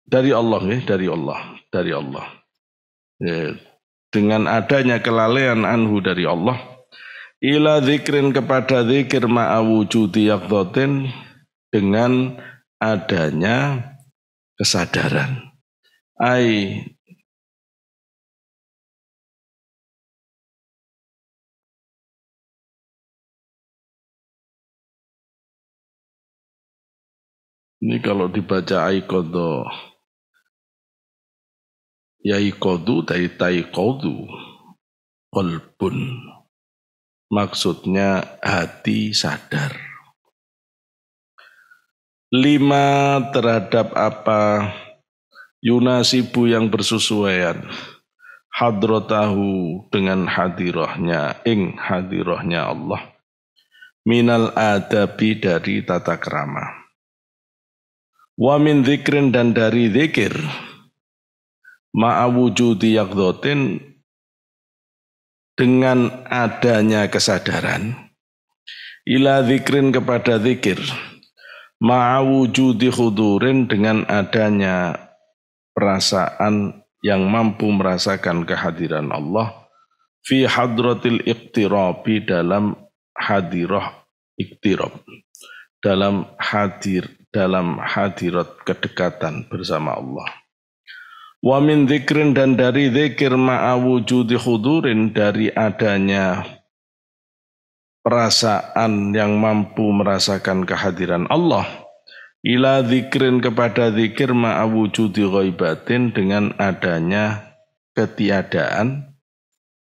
Dari Allah ya, dari Allah. Ya, dengan adanya kelalaian anhu dari Allah ila dzikrin kepada dzikir ma'awujudi yaqdhatin dengan adanya kesadaran. Ini kalau dibaca aiqadha yaiqadhu dari taiqadhu qalbun maksudnya hati sadar Lima terhadap apa yunasibu yang bersesuaian hadrotahu dengan hadirahnya hadirahnya Allah minal adabi dari tata krama wa min dzikrin dan dari zikir ma'awujudi yaqdhatin dengan adanya kesadaran ila dzikrin kepada zikir ma'awujudi khudurin dengan adanya perasaan yang mampu merasakan kehadiran Allah fi hadratil iqtirabi dalam hadirah iqtirab dalam hadirat kedekatan bersama Allah. Wa min dzikrin dan dari zikir ma'a wujudi khudurin dari adanya perasaan yang mampu merasakan kehadiran Allah. Ila dzikrin kepada zikir ma'a wujudi ghaibatin dengan adanya ketiadaan,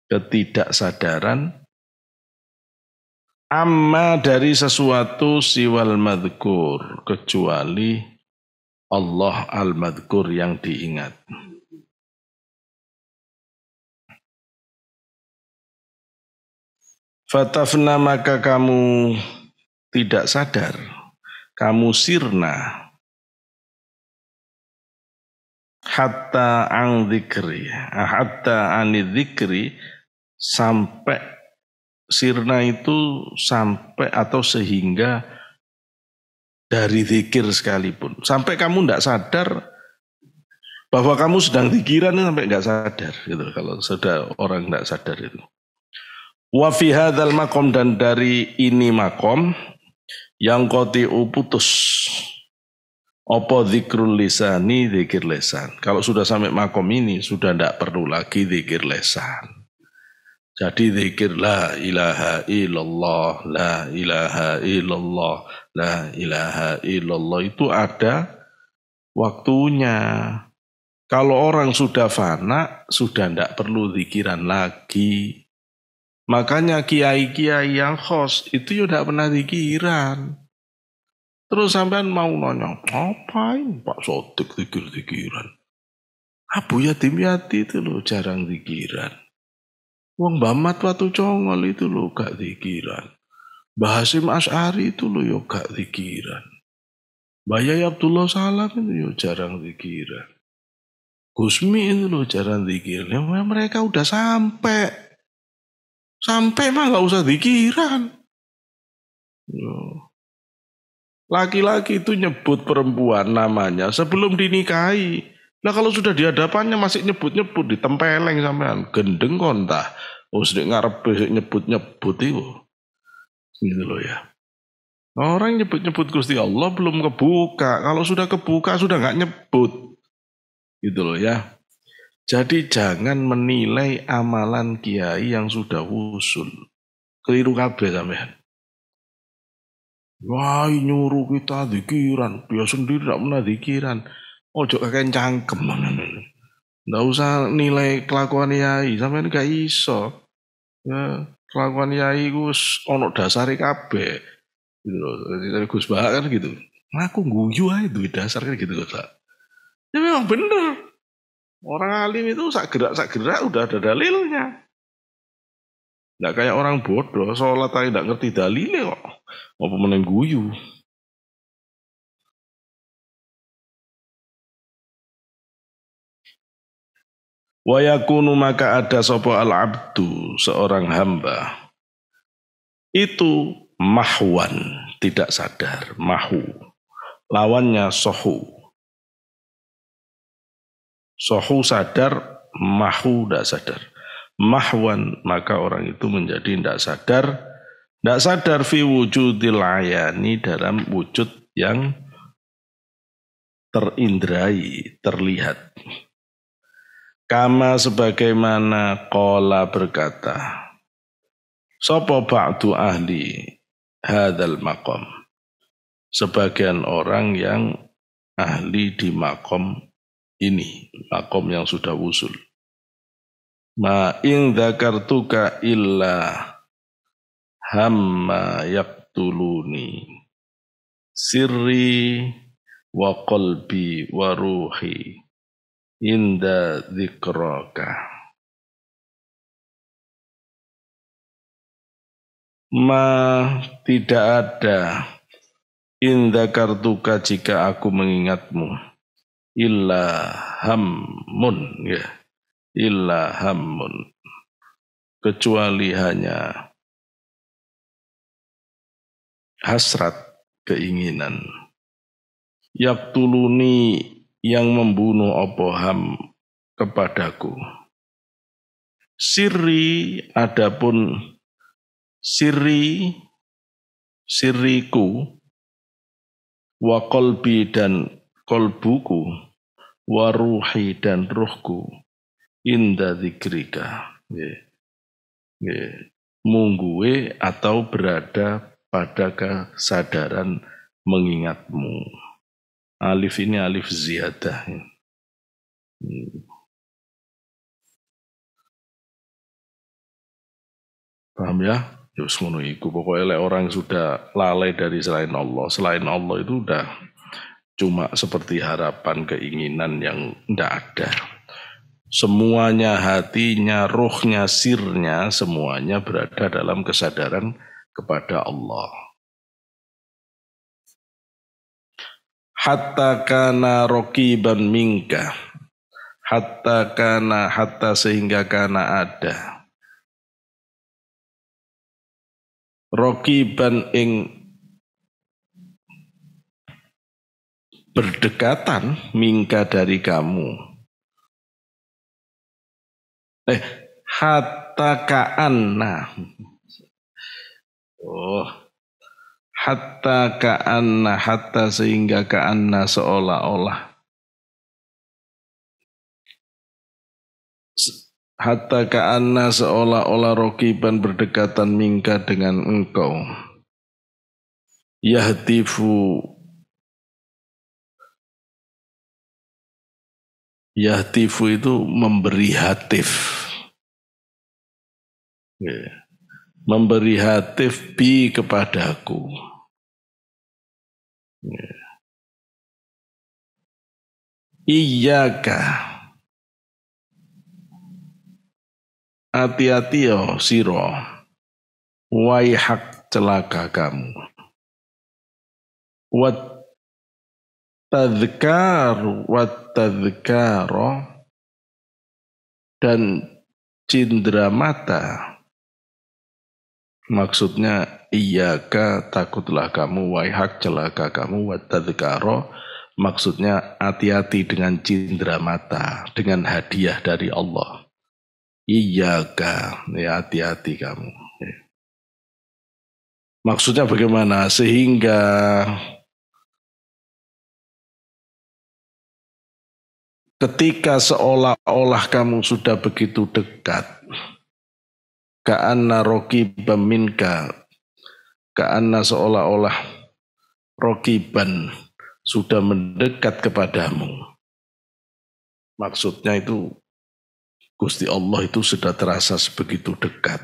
ketidaksadaran amma dari sesuatu siwal madhkur kecuali Allah al-madhkur yang diingat. Fatafna maka kamu tidak sadar, kamu sirna hatta an dzikri, hatta anid dzikri sampai sirna itu sampai atau sehingga dari zikir sekalipun. Sampai kamu tidak sadar bahwa kamu sedang zikiran sampai nggak sadar gitu. Kalau sudah orang tidak sadar itu. Wa fi hadzal maqam dan dari ini makom yang qati'u putus. Apa zikrul lisani zikir lisan. Kalau sudah sampai makom ini sudah tidak perlu lagi zikir lisan. Jadi zikir la ilaha illallah, la ilaha illallah, la ilaha illallah itu ada waktunya. Kalau orang sudah fana, sudah tidak perlu zikiran lagi. Makanya kiai-kiai yang khos itu ya tidak pernah zikiran. Terus sampean mau nanya, ngapain Pak Sodik zikir-zikiran? Abu Yatim Yati itu loh jarang zikiran. Wong Bamat Watu Congol itu loh gak zikiran. Mbah Hasyim Asy'ari itu loh yo gak zikiran. Mbah Yai Abdullah Salam itu yo jarang zikiran. Gusmi itu loh jarang zikiran. Ya, mereka udah sampai. Sampai mah gak usah zikiran. Laki-laki itu nyebut perempuan namanya sebelum dinikahi. Nah kalau sudah di hadapannya masih nyebut-nyebut ditempeleng sampean gendeng kontah. Oh sedek ngarepe nyebut-nyebut itu. Gitu loh ya. Orang nyebut-nyebut Gusti Allah belum kebuka. Kalau sudah kebuka sudah nggak nyebut. Gitu loh ya. Jadi jangan menilai amalan kiai yang sudah usul. Keliru kabeh sampean. Wah nyuruh kita zikiran. Dia sendiri tidak pernah zikiran. Ojo kakek cangkem. Nggak usah nilai kelakuan yai. Sampean gak iso. Ya, kelakuan yai gus ono dasare kabeh. Gitu loh. Dari Gus Bah kan gitu. Aku guyu aja duit dasar kan gitu loh. Ya memang bener. Orang alim itu sak gerak udah ada dalilnya. Nggak kayak orang bodoh, sholat aja nggak ngerti dalilnya kok. Apa meneng guyu. Wa yakunu maka ada sopo al-abdu, seorang hamba. Itu mahwan, tidak sadar, mahu. Lawannya sohu. Sohu sadar, mahu tidak sadar. Mahwan, maka orang itu menjadi tidak sadar. Tidak sadar fi wujudil ayani dalam wujud yang terindrai, terlihat. Kama sebagaimana qala berkata, sapa ba'du ahli hadzal maqam. Sebagian orang yang ahli di makom ini, makom yang sudah wusul. Ma in dzakartuka illa hamma yaqtuluni. sirri wa qalbi wa ruhi inda dzikraka. Tidak ada inda kartuka jika aku mengingatmu illa hammun, ya, illa hammun, kecuali hanya hasrat, keinginan. Yaktuluni, yang membunuh apa ham kepadaku. Sirri, adapun siriku, wa qalbi dan kolbuku, wa ruhi dan ruhku, inda dzikrika, mungguwe atau berada pada kesadaran mengingatmu. Alif ini alif ziyadah. Paham ya? Terus ngono iku pokoknya orang sudah lalai dari selain Allah itu udah cuma seperti harapan, keinginan yang tidak ada. Semuanya, hatinya, ruhnya, sirnya, semuanya berada dalam kesadaran kepada Allah. Hatta kana rokiban minka, hatta sehingga kana ada. Rokiban ing berdekatan mingka dari kamu. Hatta ka'anna. Hatta ka'anna, hatta sehingga ka'anna seolah-olah. Hatta ka'anna seolah-olah rokiban berdekatan mingka dengan engkau. Yahtifu itu memberi hatif. Memberi hatif bi kepadaku. Iyaka, hati-hati yo siro, waihak celaka kamu. Wat tadhkaro dan cindera mata. Maksudnya iyaka, takutlah kamu, waihak celaka kamu, wat tadhkaro maksudnya hati-hati dengan cindera mata, dengan hadiah dari Allah. Iyaka, ya hati-hati kamu. Maksudnya bagaimana? Sehingga ketika seolah-olah kamu sudah begitu dekat, ka'anna rokiban minka, ka'anna seolah-olah rokiban sudah mendekat kepadamu. Maksudnya itu Gusti Allah itu sudah terasa sebegitu dekat.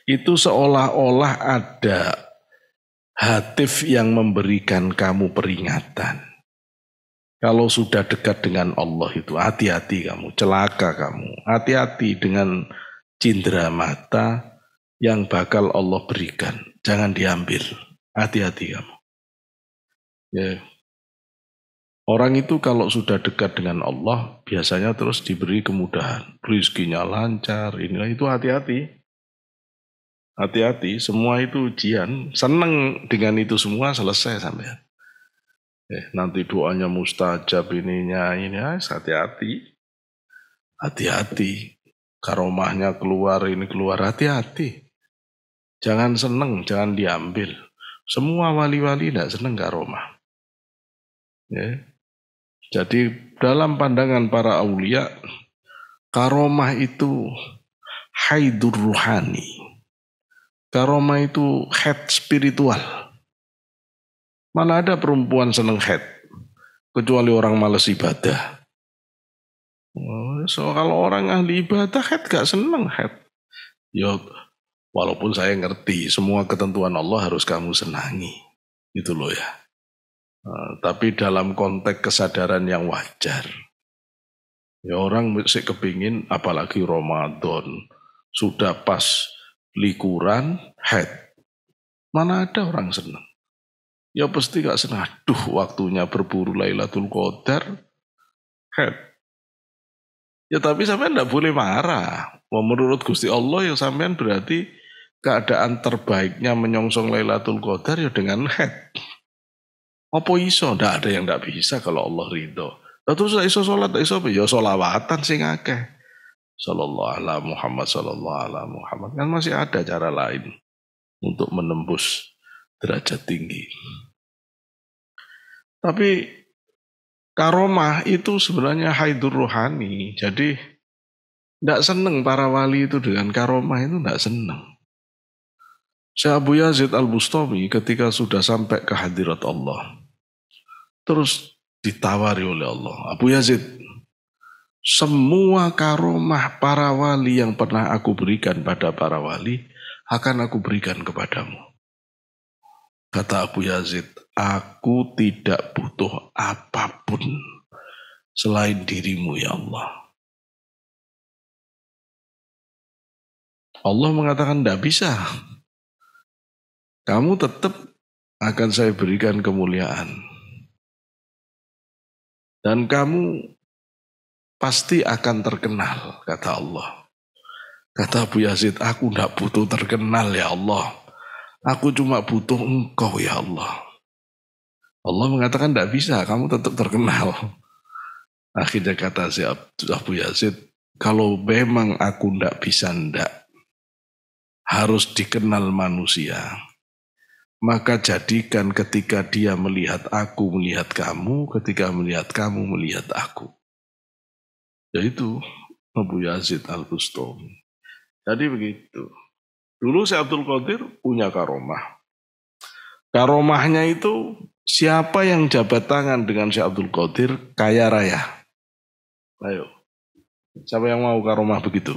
Itu seolah-olah ada hatif yang memberikan kamu peringatan. Kalau sudah dekat dengan Allah itu hati-hati kamu, celaka kamu. Hati-hati dengan cindera mata yang bakal Allah berikan. Jangan diambil, hati-hati kamu. Ya. Orang itu kalau sudah dekat dengan Allah, biasanya terus diberi kemudahan. Rizkinya lancar, inilah itu hati-hati. Hati-hati, semua itu ujian. Senang dengan itu semua, selesai sampai. Nanti doanya mustajab ini, hati-hati. Hati-hati. Karomahnya keluar, ini keluar, hati-hati. Jangan senang, jangan diambil. Semua wali-wali tidak senang karomah. Ya. Jadi dalam pandangan para aulia, karomah itu haidur ruhani. Karomah itu head spiritual. Mana ada perempuan seneng head, kecuali orang malas ibadah. So kalau orang ahli ibadah head gak seneng head. Ya walaupun saya ngerti semua ketentuan Allah harus kamu senangi. Gitu loh ya. Tapi dalam konteks kesadaran yang wajar. Ya orang mesti kepingin apalagi Ramadan. Sudah pas likuran, haid. Mana ada orang senang. Ya pasti gak senang. Aduh waktunya berburu Lailatul Qadar, haid. Ya tapi sampean tidak boleh marah. Menurut Gusti Allah ya sampean berarti keadaan terbaiknya menyongsong Lailatul Qadar ya dengan haid. Apa iso? Tidak ada yang tidak bisa kalau Allah ridho. Terus iso sholat, iso apa? Ya sholawatan sing akeh. Sallallahu ala Muhammad, sallallahu ala Muhammad. Kan masih ada cara lain untuk menembus derajat tinggi. Tapi karomah itu sebenarnya haidur rohani. Jadi tidak senang para wali itu dengan karomah itu tidak senang. Syekh Abu Yazid Al-Bustami ketika sudah sampai ke hadirat Allah, terus ditawari oleh Allah, Abu Yazid, semua karomah para wali yang pernah aku berikan pada para wali akan aku berikan kepadamu. Kata Abu Yazid, aku tidak butuh apapun selain dirimu ya Allah. Allah mengatakan tidak bisa. Kamu tetap akan saya berikan kemuliaan. Dan kamu pasti akan terkenal, kata Allah. Kata Abu Yazid, aku tidak butuh terkenal ya Allah. Aku cuma butuh engkau ya Allah. Allah mengatakan tidak bisa, kamu tetap terkenal. Akhirnya kata si Abu Yazid, kalau memang aku tidak bisa, tidak harus dikenal manusia. Maka jadikan ketika dia melihat aku, melihat kamu, ketika melihat kamu, melihat aku. Yaitu Abu Yazid Al-Bustami. Jadi begitu. Dulu Syekh Abdul Qadir punya karomah. Karomahnya itu siapa yang jabat tangan dengan Syekh Abdul Qadir kaya raya. Ayo. Siapa yang mau karomah begitu?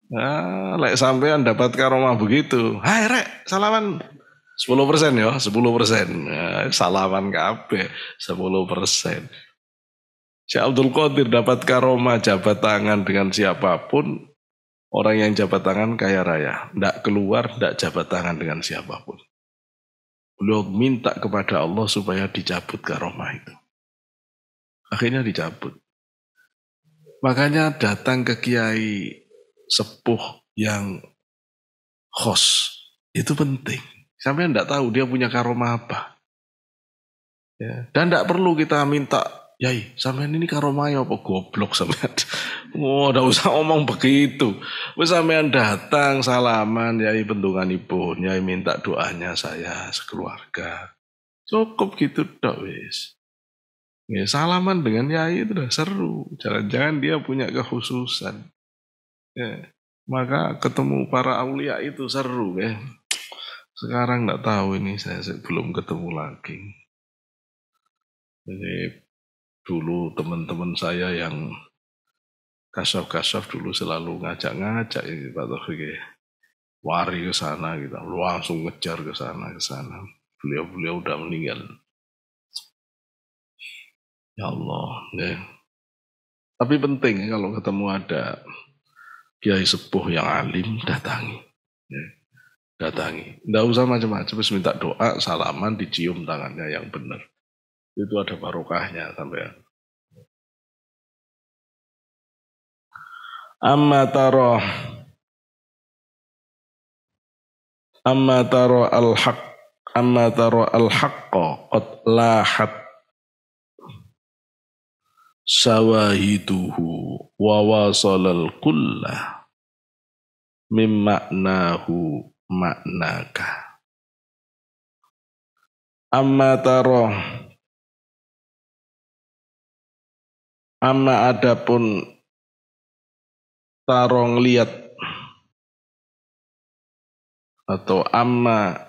Nah, lek sampean dapat karomah begitu. Hai rek, salaman 10% ya, 10%. Nah, salaman kabeh 10%. Syekh Abdul Qadir dapat karomah jabat tangan dengan siapapun, orang yang jabat tangan kaya raya. Tidak keluar, tidak jabat tangan dengan siapapun. Beliau minta kepada Allah supaya dicabut karomah itu. Akhirnya dicabut. Makanya datang ke kiai sepuh yang khos itu penting. Sampai tidak tahu dia punya karomah apa. Ya. Dan tidak perlu kita minta, Yai, sampean ini karomahnya apa goblok sampean. Oh, tidak usah ngomong begitu. Wis sampean datang salaman, Yai bendungan ibu, Yai minta doanya saya sekeluarga. Cukup gitu dok wis. Ya, salaman dengan Yai itu udah seru. Jangan-jangan dia punya kekhususan. Ya, maka ketemu para aulia itu seru ya. Sekarang nggak tahu ini saya belum ketemu lagi. Jadi dulu teman-teman saya yang kasaf-kasaf dulu selalu ngajak-ngajak ini Pak Taufik ya. Wari ke sana gitu, langsung ngejar ke sana ke sana. Beliau-beliau udah meninggal. Ya Allah, ya. Tapi penting kalau ketemu ada kiai sepuh yang alim, datangi. Ya, datangi. Tidak usah macam-macam, minta doa, salaman, dicium tangannya yang benar. Itu ada barokahnya sampai. Amma taro al-haqqa qad lahat sawahiduhu wa wasalal kullah mim maknahu maknaka. Amma adapun taro ngeliat atau amma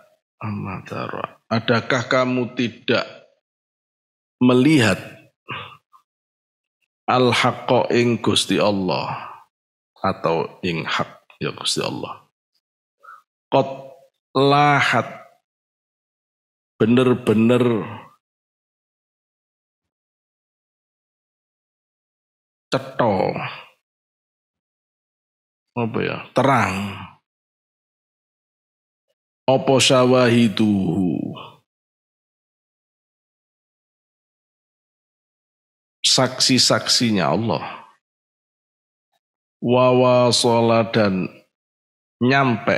taro, adakah kamu tidak melihat al-haqqa ing Gusti Allah atau ing hak ya Gusti Allah. Qad lahat bener-bener cetha, apa ya, terang. Apa syawahiduhu, saksi-saksinya Allah. Wa wasala, dan nyampe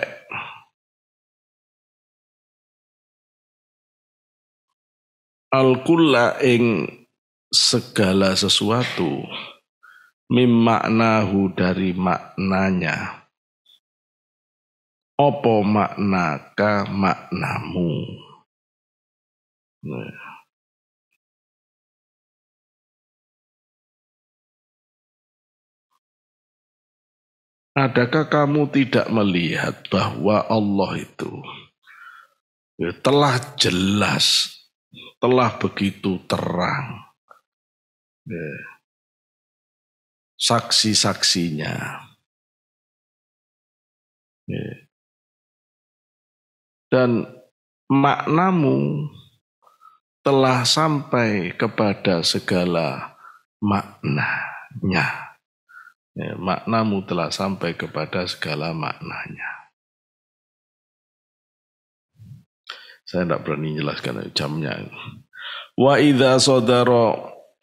al-kulla ing segala sesuatu mim maknahu dari maknanya. Apa maknaka maknamu. Adakah kamu tidak melihat bahwa Allah itu telah jelas, telah begitu terang, saksi-saksinya, dan maknamu telah sampai kepada segala maknanya. Maknamu telah sampai kepada segala maknanya. Saya tidak berani jelaskan jamnya. Wa idza sadara,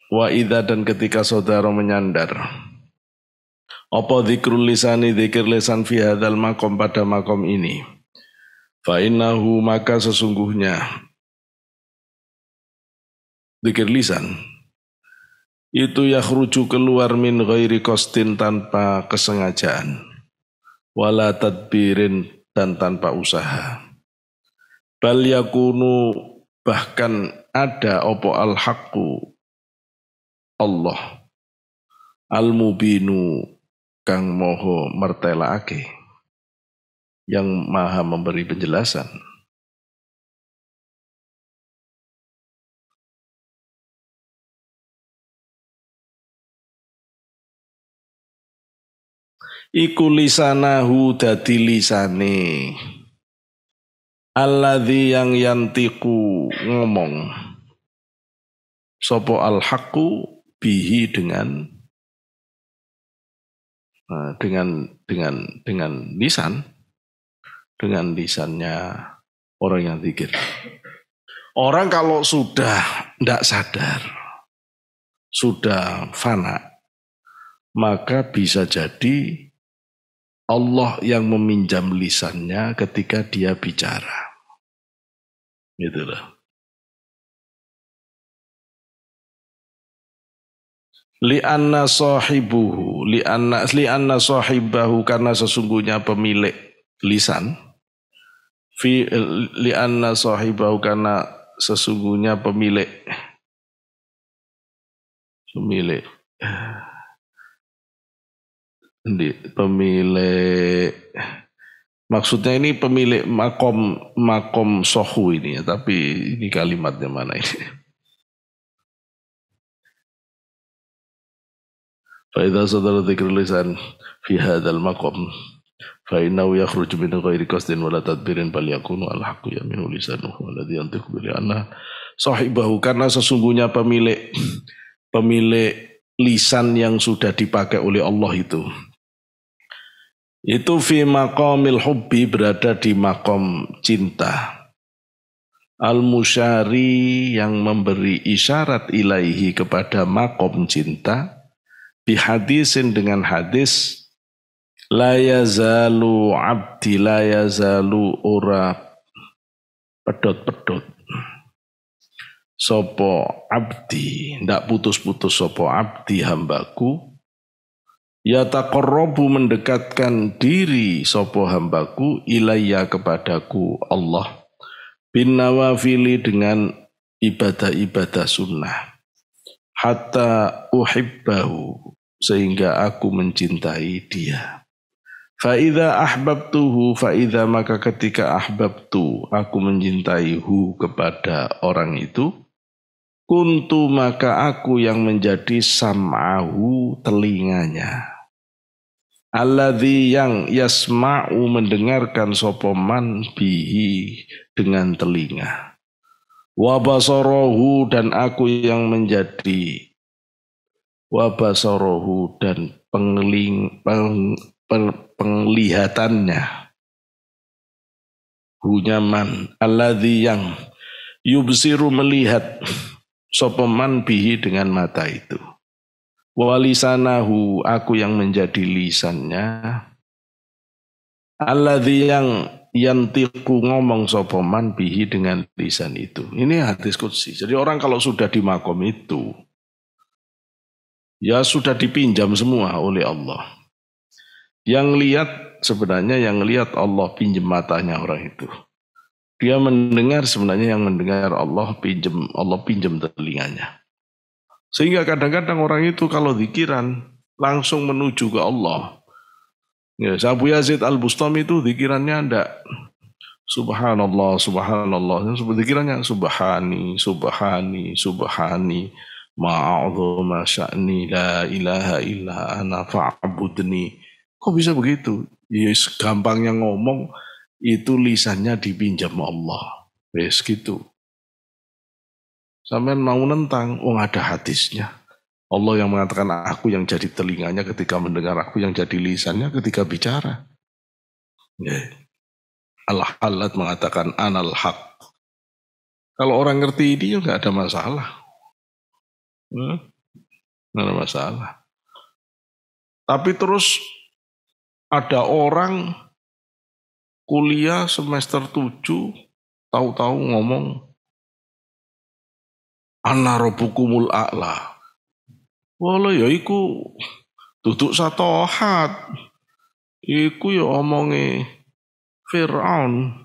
wa idza, dan ketika saudara menyandar. Apa dzikrul lisani, dzikir lisan fi hadzal maqam, pada maqam ini. Fa innahu, maka sesungguhnya dzikir lisan itu yakhruju, keluar min ghairi qasdin, tanpa kesengajaan, wala tadbirin, dan tanpa usaha. Bal yakunu, bahkan ada opo al-haqqu, Allah, al-mubinu, kang moho mertelaake, yang maha memberi penjelasan. Iku lisanahu, dadi lisane, alladzi, yang yantiku, ngomong, sopo al-haqqu bihi, dengan lisan, dengan lisannya orang yang zikir. Orang kalau sudah tidak sadar, sudah fana, maka bisa jadi Allah yang meminjam lisannya ketika dia bicara. Itulah. Li'anna sahibuhu, li'anna sahibahu, karena sesungguhnya pemilik lisan. Li'anna sahibahu, karena sesungguhnya pemilik maksudnya ini pemilik makom sohu ini ya, tapi ini kalimatnya mana ini? Fa idza sadara dzikrul lisan fi hadzal maqam fa innahu yakhruju min ghairi qasdin wala tadbirin, bal yakunu al-haqqu yaminu lisanuhu alladhi yantiqu bi anna sahibahu, karena sesungguhnya pemilik lisan yang sudah dipakai oleh Allah itu fi maqamil hubbi, berada di makom cinta, al-musyari, yang memberi isyarat ilaihi, kepada makom cinta, bihadisin, dengan hadis, la yazalu abdi, la yazalu, ora pedot-pedot sopo abdi, ndak putus-putus sopo abdi, hambaku, ya taqarrabu, mendekatkan diri sopo hambaku, ilayya, kepadaku Allah, bin nawafili, dengan ibadah-ibadah sunnah, hatta uhibbahu, sehingga aku mencintai dia. Fa'idha ahbabtuhu, fa'idha, maka ketika ahbabtu, aku mencintaihu, kepada orang itu, kuntu, maka aku yang menjadi sam'ahu, telinganya, alladzi, yang yasma'u, mendengarkan sopoman bihi, dengan telinga, Wa basarahu dan aku yang menjadi wa basarahu dan penglihatannya. Hunyaman alladzi yang yubsiru melihat sopeman bihi dengan mata itu. Walisanahu aku yang menjadi lisannya. Alladzi yang yantiqu ngomong sopeman bihi dengan lisan itu. Ini hadis qudsi. Jadi orang kalau sudah di makom itu, ya sudah dipinjam semua oleh Allah. Yang lihat sebenarnya yang lihat Allah pinjam matanya orang itu. Dia mendengar sebenarnya yang mendengar Allah pinjam telinganya. Sehingga kadang-kadang orang itu kalau zikiran langsung menuju ke Allah. Ya, Abu Yazid Al-Bustami itu zikirannya ndak subhanallah, subhanallah. Zikirannya subhani, subhani, subhani. Ma'a'udhuma sya'ni la ilaha illa ana fa'budni. Kok bisa begitu? Yes, gampangnya ngomong itu lisannya dipinjam Allah. Wes gitu. Sampai mau nentang, ada hadisnya. Allah yang mengatakan aku yang jadi telinganya ketika mendengar, aku yang jadi lisannya ketika bicara. Al-Halat mengatakan anal haq. Kalau orang ngerti ini nggak ada masalah. Nggak ada masalah. Tapi terus ada orang kuliah semester 7 tahu-tahu ngomong ana rabbukumul a'la. Walau ya iku duduk satohat. Iku ya omonge Fir'aun.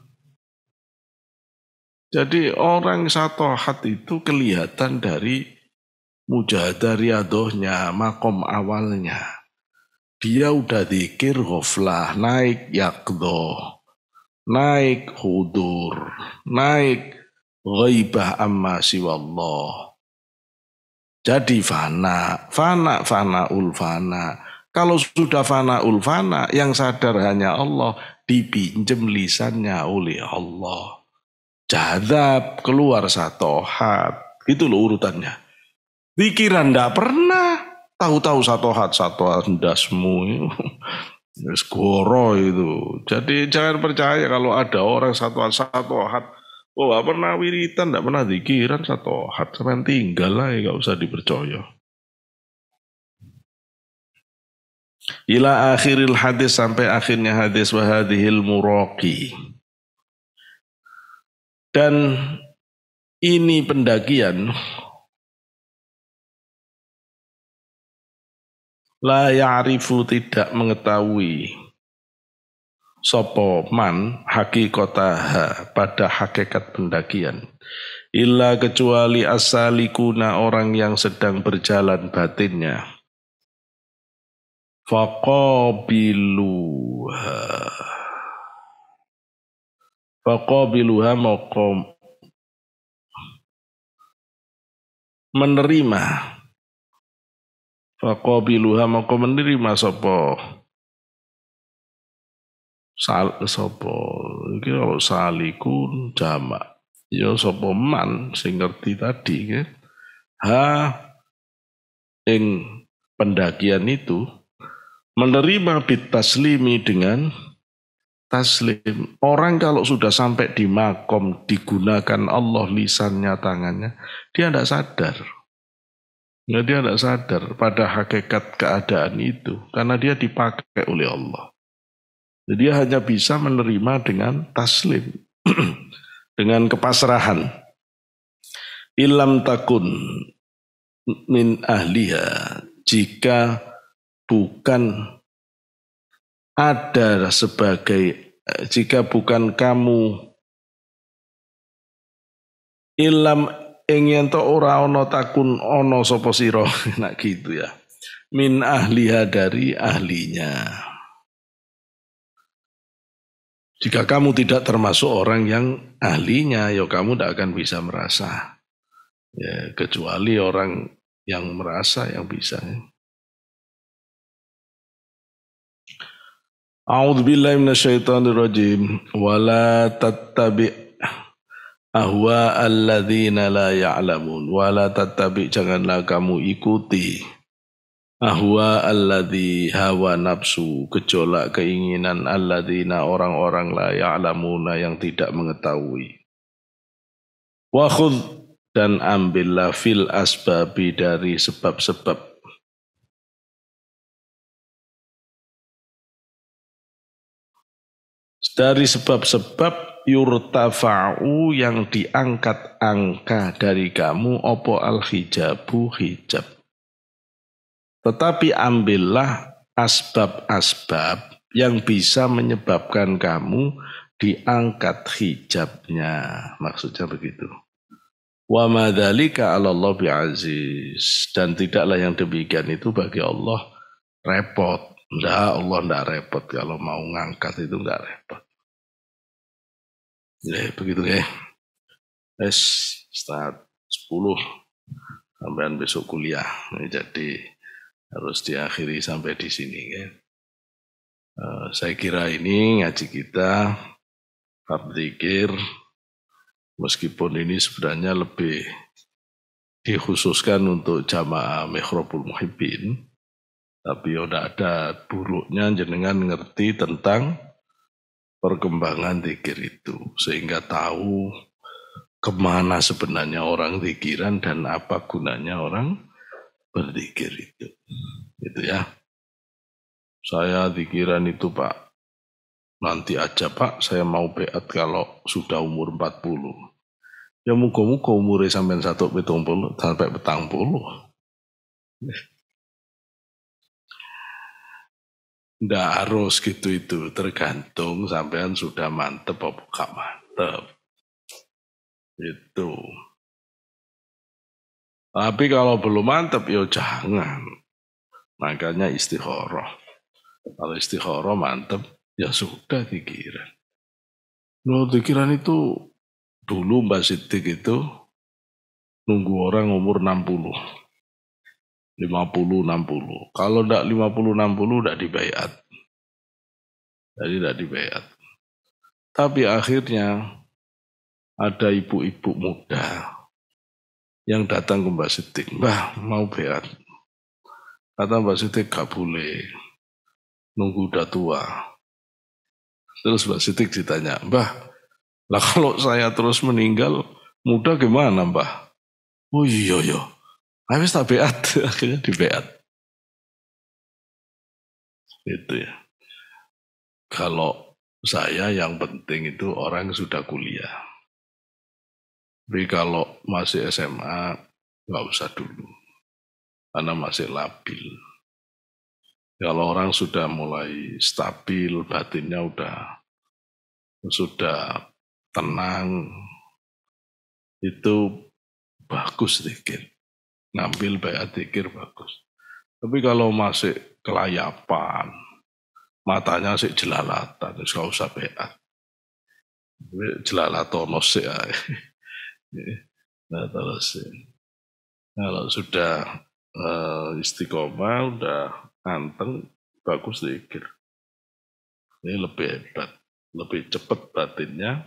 Jadi orang satohat itu kelihatan dari mujahadah riadohnya, makom awalnya. Dia udah dzikir ghaflah, naik yaqdhah, naik hudur, naik ghaibah amma siwallah. Jadi fanaul fana. Kalau sudah fanaul fana, yang sadar hanya Allah, dipinjem lisannya oleh Allah. Jadzab, keluar satohat. Gitu loh urutannya. Pikiran ndak pernah. Tahu-tahu satohat ndasmu. Goro itu. Jadi jangan percaya kalau ada orang satohat. Oh, gak pernah wiritan, gak pernah zikiran satohat. Sampai tinggal lah, gak usah dipercaya. Ila akhiril hadis, sampai akhirnya hadis wahadihil muraqi. Dan ini pendakian la ya'rifu tidak mengetahui sopo man hakikataha pada hakikat pendakian illa kecuali asalikuna orang yang sedang berjalan batinnya faqabiluha maqam menerima faqabiluha maqam menerima sopo iki kalau salikun jamak ya sapa man sing ngerti tadi kan ing pendakian itu menerima bitaslimi dengan taslim. Orang kalau sudah sampai di makom digunakan Allah lisannya tangannya, dia tidak sadar. Ya, dia tidak sadar pada hakikat keadaan itu karena dia dipakai oleh Allah. Jadi dia hanya bisa menerima dengan taslim, dengan kepasrahan. Ilam takun min ahliha, jika bukan ada jika bukan kamu ilam ingin to ora ono takun ono sapa sira, nak gitu ya. Min ahliha, dari ahlinya. Jika kamu tidak termasuk orang yang ahlinya, ya kamu tidak akan bisa merasa. Ya, kecuali orang yang merasa yang bisa. A'udzubillahi minasyaitonirrajim. Wala tattabi' Ahwa alladzina la ya'lamun. Wala tattabi, janganlah kamu ikuti. Ahwa alladzi, hawa nafsu, gejolak keinginan alladzina, orang-orang la ya'lamuna, yang tidak mengetahui. Wa khudh, dan ambillah fil asbabi, dari sebab-sebab. Dari sebab-sebab yurtafa'u, yang diangkat angka dari kamu, opo al-hijabu, hijab. Tetapi ambillah asbab-asbab yang bisa menyebabkan kamu diangkat hijabnya. Maksudnya begitu. Wa madzalika 'ala Allah bi'aziz, dan tidaklah yang demikian itu bagi Allah repot. Allah enggak repot, kalau mau ngangkat itu enggak repot. Ya, begitu ya. Start 10 sampean besok kuliah. Jadi harus diakhiri sampai di sini ya. Saya kira ini ngaji kita bab zikir, meskipun ini sebenarnya lebih dikhususkan untuk jamaah Mikhrabul Muhibbin, tapi udah ada buruknya jenengan ngerti tentang perkembangan zikir itu, sehingga tahu kemana sebenarnya orang zikiran dan apa gunanya orang berzikir itu. Gitu ya. Saya zikiran itu Pak, nanti aja Pak, saya mau beat kalau sudah umur 40. Ya muka-muka umurnya sampai 170 sampai 40. Nggak harus gitu itu, tergantung sampean sudah mantep apa gak mantep. Itu. Tapi kalau belum mantep ya jangan. Makanya istikharah. Kalau istikharah mantep, ya sudah pikiran. Loh, pikiran itu dulu Mbak Siddiq itu nunggu orang umur 60. 50-60. Kalau enggak 50-60 enggak dibayat. Jadi enggak dibayat. Tapi akhirnya ada ibu-ibu muda yang datang ke Mbak Siddiq. Mbah, mau bayat. Kata Mbak Siddiq, gak boleh. Nunggu udah tua. Terus Mbak Siddiq ditanya, Mbah, lah kalau saya terus meninggal, muda gimana Mbah? Oh iya, habis tak beat, akhirnya di beat. Itu ya. Kalau saya yang penting itu orang sudah kuliah. Tapi kalau masih SMA, nggak usah dulu. Karena masih labil. Kalau orang sudah mulai stabil, batinnya sudah tenang, itu bagus zikir. Ngambil bayat zikir bagus. Tapi kalau masih kelayapan, matanya sih jelalatan, terus gak usah bayat. Jelalatonos sih. Nah, terus kalau sudah istiqomah, udah anteng, bagus zikir. Ini lebih hebat, lebih cepat batinnya,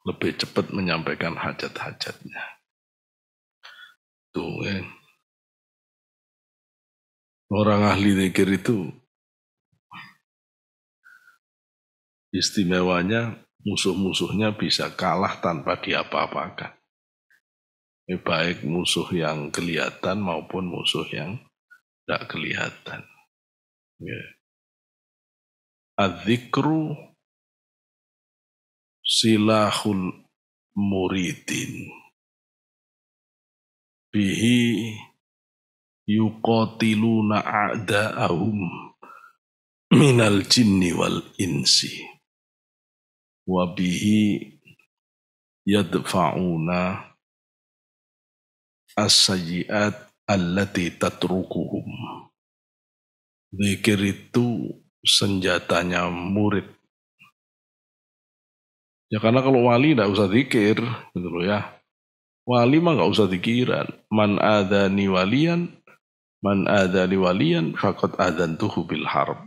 lebih cepat menyampaikan hajat-hajatnya. Tuh kan. Orang ahli zikir itu istimewanya musuh-musuhnya bisa kalah tanpa diapa-apakan. Baik musuh yang kelihatan maupun musuh yang tidak kelihatan. Ya. Adzikru silahul muridin. Bihi yuqatiluna a'da'ahum minal jinni wal insi. Wa bihi yadfa'una as-sayyi'at allati tatrukuhum. Zikir itu senjatanya murid. Ya karena kalau wali tidak usah zikir, gitu loh ya. Wali mah nggak usah zikiran. Man adani waliyan faqad adantuhu bil harb.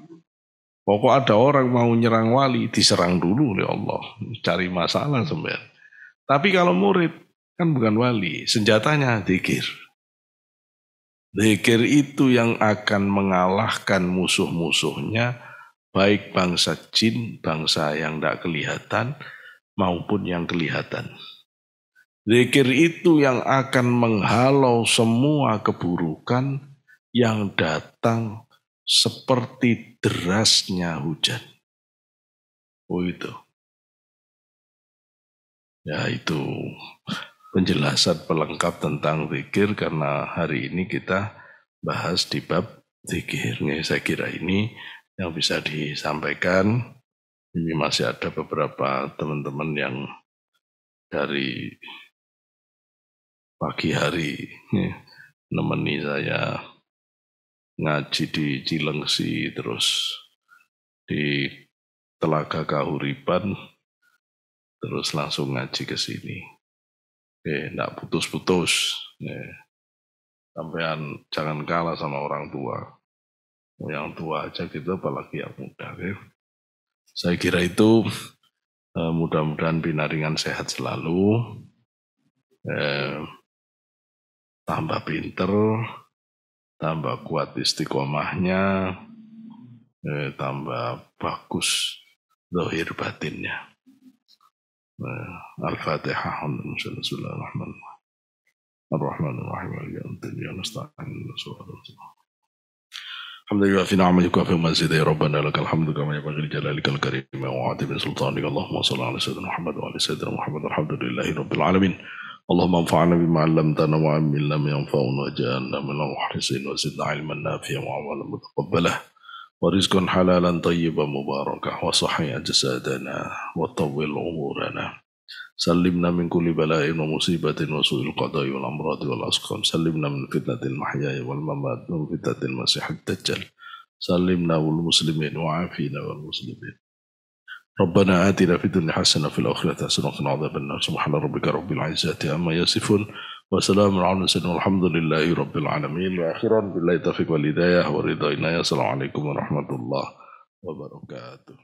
Pokok ada orang mau nyerang wali, diserang dulu oleh Allah. Cari masalah sebenarnya. Tapi kalau murid kan bukan wali, senjatanya zikir. Zikir itu yang akan mengalahkan musuh-musuhnya, baik bangsa jin, bangsa yang tidak kelihatan, maupun yang kelihatan. Zikir itu yang akan menghalau semua keburukan yang datang seperti derasnya hujan. Oh itu. Ya itu penjelasan pelengkap tentang zikir, karena hari ini kita bahas di bab zikir. Saya kira ini yang bisa disampaikan. Ini masih ada beberapa teman-teman yang dari pagi hari nemeni saya ngaji di Cilengsi, terus di Telaga Kahuripan, terus langsung ngaji ke sini. Oke, enggak putus-putus. Sampean jangan kalah sama orang tua. Yang tua aja gitu, apalagi yang muda. Oke. Saya kira itu mudah-mudahan pinaringan sehat selalu. Tambah pinter, tambah kuat istiqomahnya, tambah bagus zahir batinnya. Al-Fatihah. Bismillahirrahmanirrahim. Ar-Rahmanirrahim. Alhamdulillah fi ni'matika wa fi mazidi ya rabbana lakal hamdu kama yanbaghi li jalalika al-karim wa 'azimi sultanika. Allahumma shalli ala sayyidina Muhammad wa ala sayyidina Muhammad. Alhamdulillahi rabbil alamin. Allahumma anfa'na bima 'allamtana wa 'allimna ma yanfa'una waj'alna minal mukhlisin wa zidna 'ilman nafi'an wa 'amalan mutaqabbalah wa rizqan halalan tayyiban mubarakah wa sahih ajsadana wa tawwil umurana. Salimna min kulli bala'in wa musibatin wa su'il qada'i wal amradi wal asqam. Salimna min fitnatil mahya'i wal mamat wa fitnatil masihid dajjal. Salimna wal muslimin wa afina wal muslimin. Rabbana atina fid dunya hasanah fil akhirati hasanah wa qina adzabannar. Subhana rabbika rabbil izzati amma yasifun wa salamun 'alal mursalin walhamdulillahi rabbil alamin. Wa akhiran billahi taufiq wal hidayah wa ridha inaya. Assalamualaikum warahmatullahi wabarakatuh.